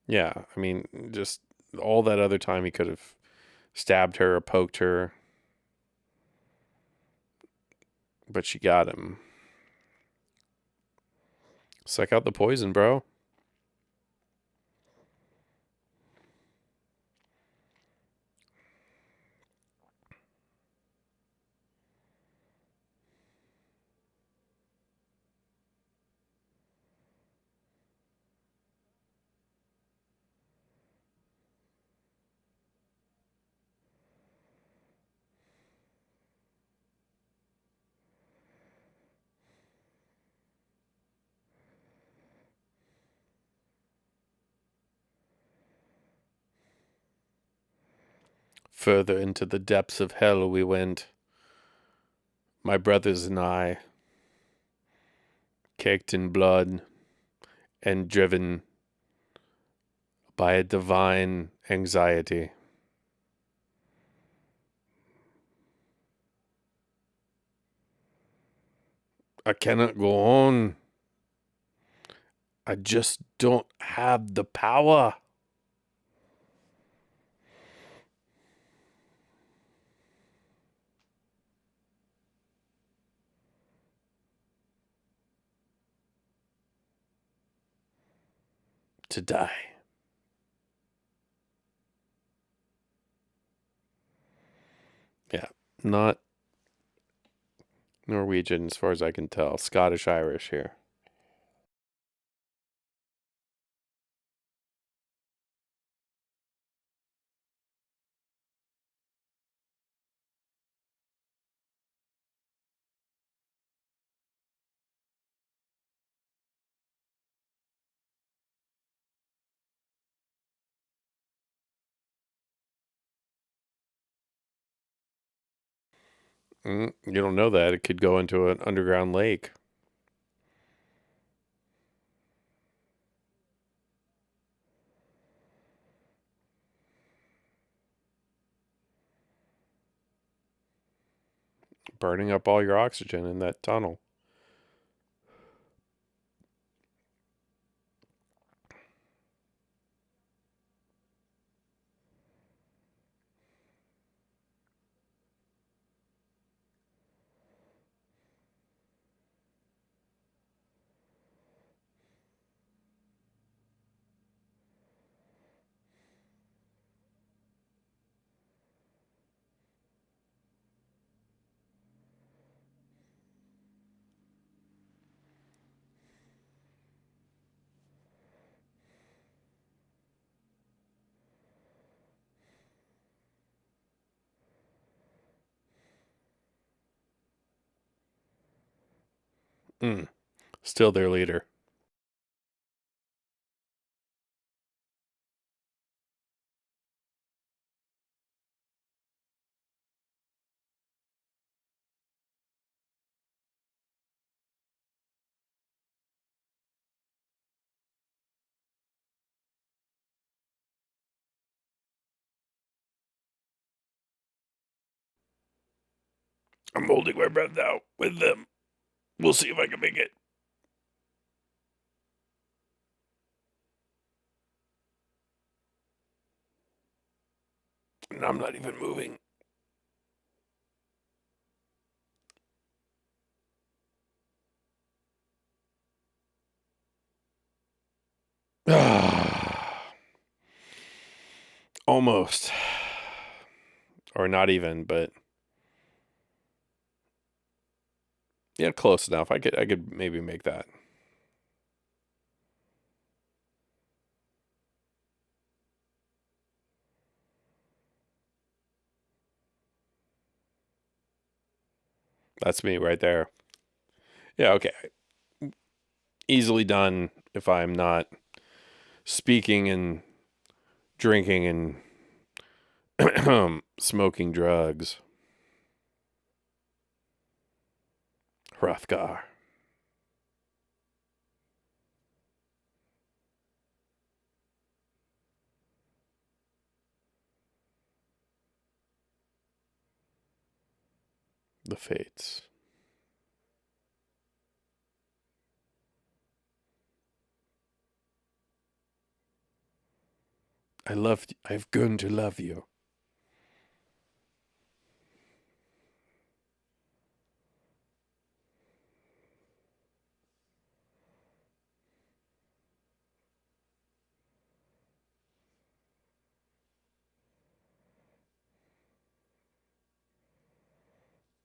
Yeah, I mean, just all that other time he could have stabbed her or poked her, but she got him. Suck out the poison, bro. Further into the depths of hell we went, my brothers and I, caked in blood and driven by a divine anxiety. I cannot go on. I just don't have the power. To die. Yeah, not Norwegian as far as I can tell. Scottish Irish here. You don't know that. It could go into an underground lake. Burning up all your oxygen in that tunnel. Still their leader. I'm holding my breath out with them. We'll see if I can make it. And I'm not even moving. Almost. Or not even, but yeah, close enough. I could maybe make that. That's me right there. Yeah, okay. Easily done if I'm not speaking and drinking and smoking drugs. Hrothgar. The Fates. I've grown to love you.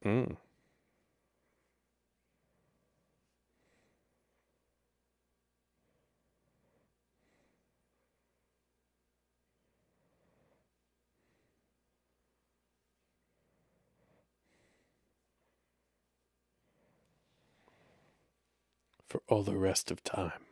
Mm. For all the rest of time.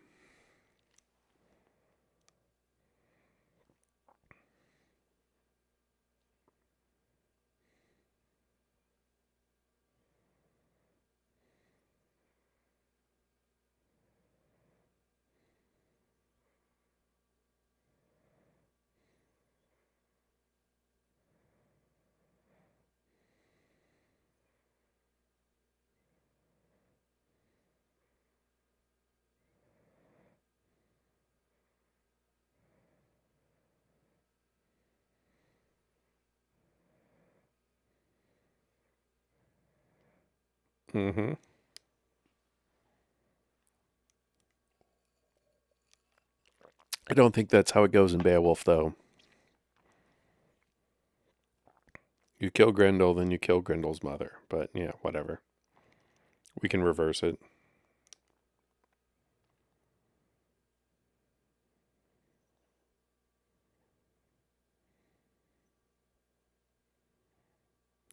Mm-hmm. I don't think that's how it goes in Beowulf, though. You kill Grendel, then you kill Grendel's mother. But yeah, whatever. We can reverse it.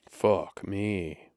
Fuck me.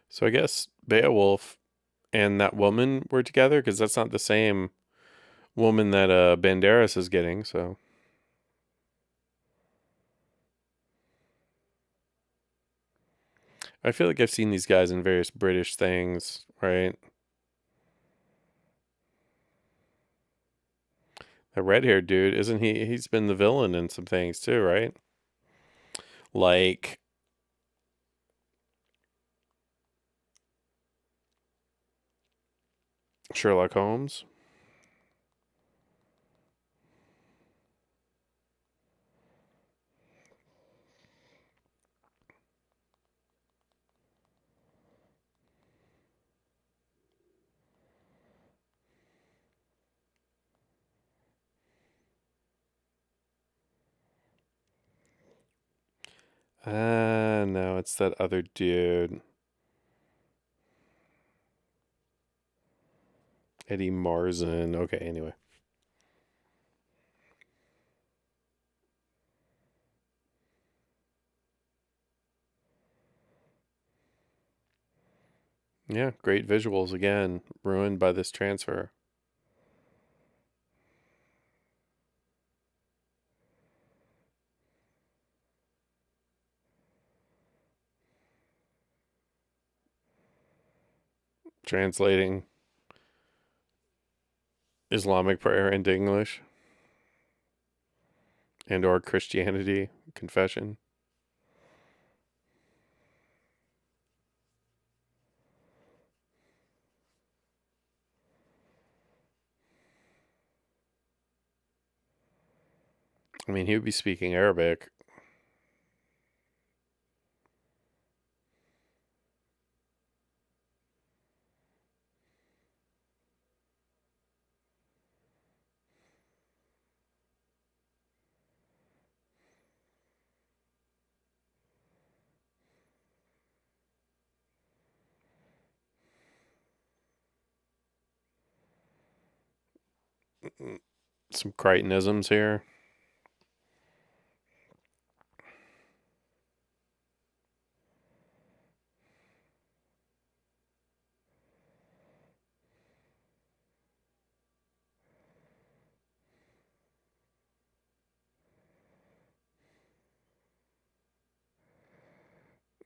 So I guess Beowulf and that woman were together because that's not the same woman that Banderas is getting. So I feel like I've seen these guys in various British things, right? The red haired dude, isn't he? He's been the villain in some things too, right? Like Sherlock Holmes. No, it's that other dude. Eddie Marsan. Okay, anyway. Yeah, great visuals again, ruined by this transfer. Translating Islamic prayer into English and or Christianity confession. I mean, he would be speaking Arabic. Some Crichtonisms here.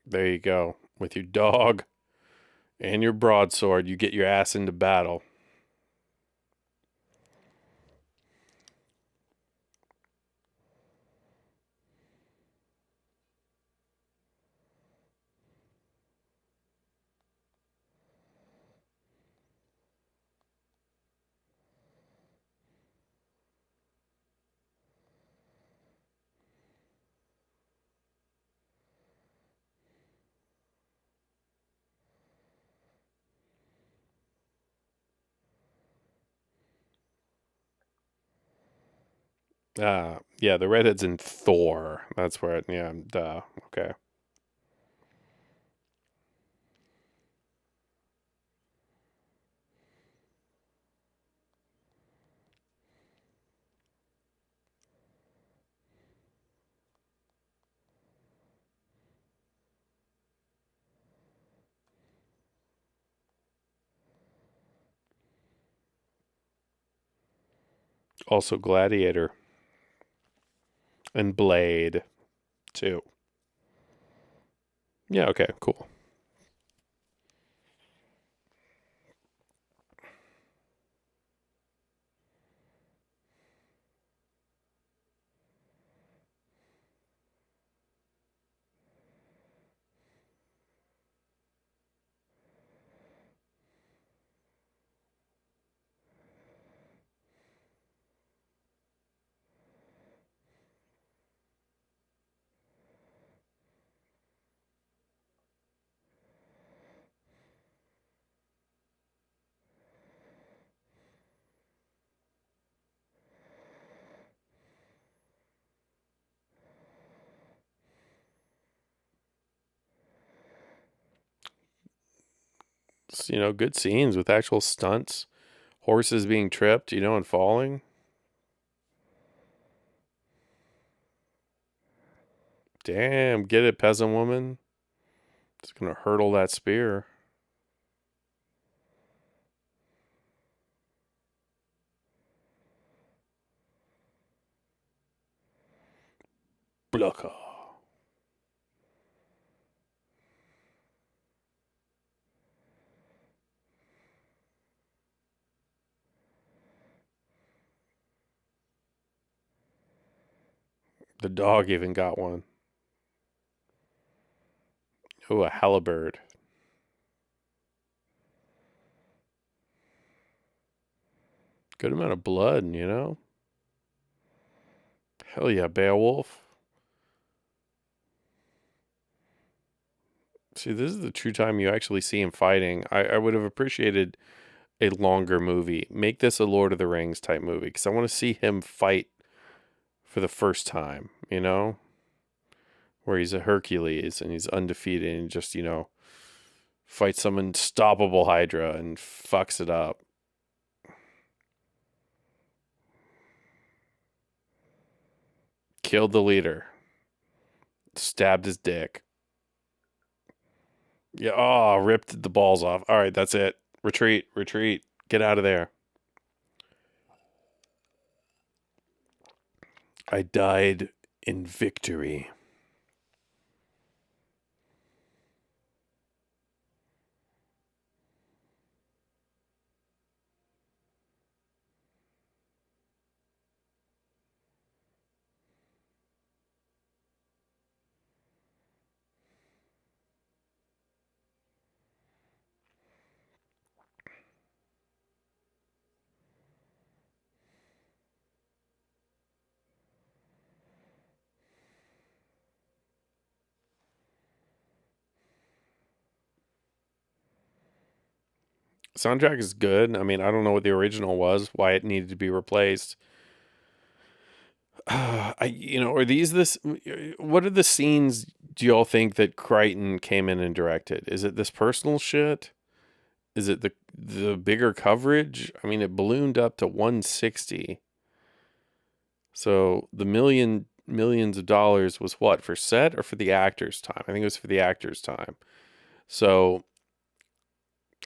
There you go. With your dog and your broadsword, you get your ass into battle. Yeah, the redhead's in Thor. That's where yeah, duh. Okay. Also Gladiator and Blade too. Yeah, okay, cool. Good scenes with actual stunts, horses being tripped, and falling. Damn, get it, peasant woman. It's gonna hurdle that spear. Blucker. The dog even got one. Oh, a halibird. Good amount of blood. Hell yeah, Beowulf. See, this is the true time you actually see him fighting. I would have appreciated a longer movie. Make this a Lord of the Rings type movie because I want to see him fight for the first time, where he's a Hercules and he's undefeated and just, fights some unstoppable Hydra and fucks it up. Killed the leader, stabbed his dick. Yeah. Oh, ripped the balls off. All right, that's it. Retreat, retreat. Get out of there. I died in victory. Soundtrack is good. I mean, I don't know what the original was, why it needed to be replaced. Are these this? What are the scenes do y'all think that Crichton came in and directed? Is it this personal shit? Is it the bigger coverage? I mean, it ballooned up to 160. So the millions of dollars was what, for set or for the actors' time? I think it was for the actors' time. So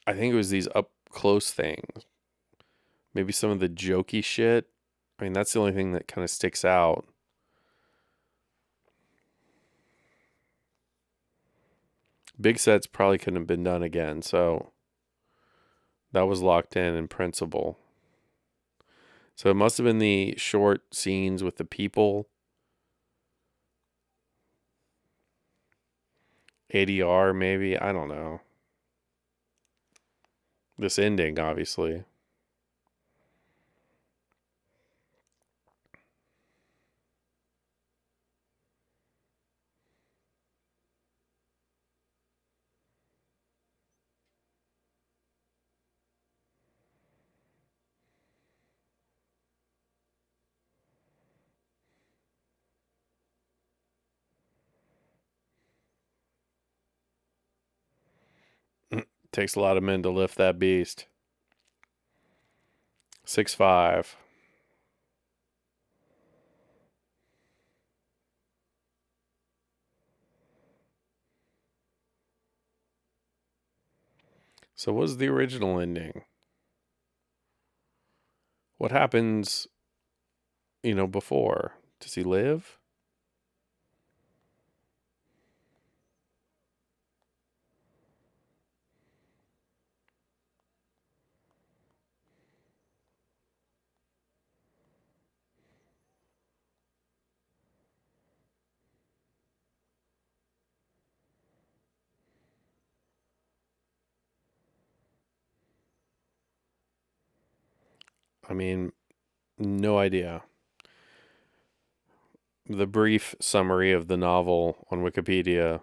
I think it was these up close things. Maybe some of the jokey shit. I mean, that's the only thing that kind of sticks out. Big sets probably couldn't have been done again, so that was locked in principle. So it must have been the short scenes with the people. ADR, maybe. I don't know. This ending, obviously. Takes a lot of men to lift that beast. 6'5". So what was the original ending? What happens, before? Does he live? I mean, no idea. The brief summary of the novel on Wikipedia.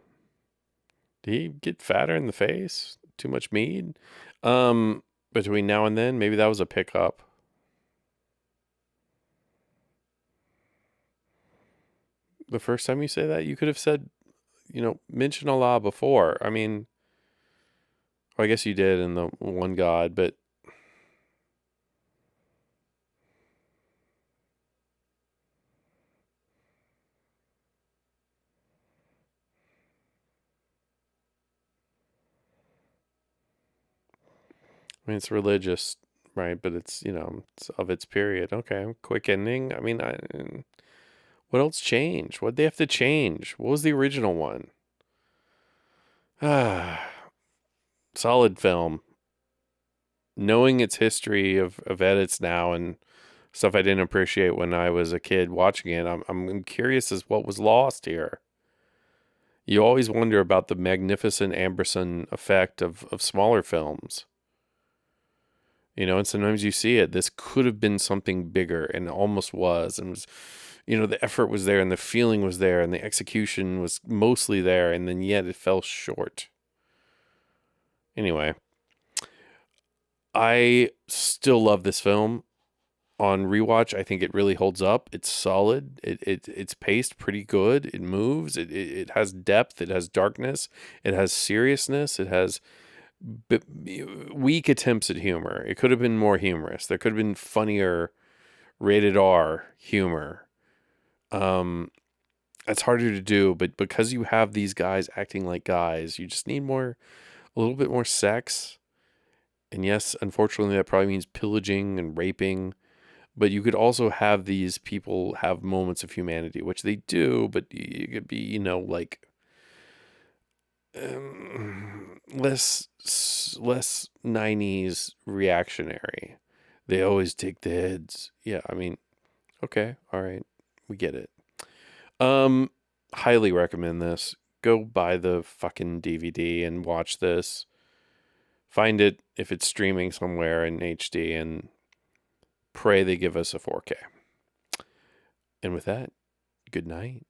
Did he get fatter in the face? Too much mead? Between now and then, maybe that was a pickup. The first time you say that, you could have said, mention Allah before. I mean, well, I guess you did in the one God, but I mean, it's religious, right? But it's of its period. Okay, quick ending. I mean, what else changed? What'd they have to change? What was the original one? Ah, solid film. Knowing its history of edits now and stuff I didn't appreciate when I was a kid watching it, I'm curious as what was lost here. You always wonder about the magnificent Amberson effect of smaller films. And sometimes you see it. This could have been something bigger, and it almost was. And was, the effort was there, and the feeling was there, and the execution was mostly there, and then yet it fell short. Anyway, I still love this film. On rewatch, I think it really holds up. It's solid. It's paced pretty good. It moves. It has depth. It has darkness. It has seriousness. It has weak attempts at humor. It could have been more humorous. There could have been funnier rated R humor. Um, It's harder to do, but because you have these guys acting like guys, you just need a little bit more sex. And yes, unfortunately, that probably means pillaging and raping. But you could also have these people have moments of humanity, which they do, but you could be, like less 90s reactionary. They always take the heads. Yeah, I mean, okay, all right, we get it. Um, Highly recommend this. Go buy the fucking DVD and watch this. Find it if it's streaming somewhere in HD, and pray they give us a 4K. And with that, good night.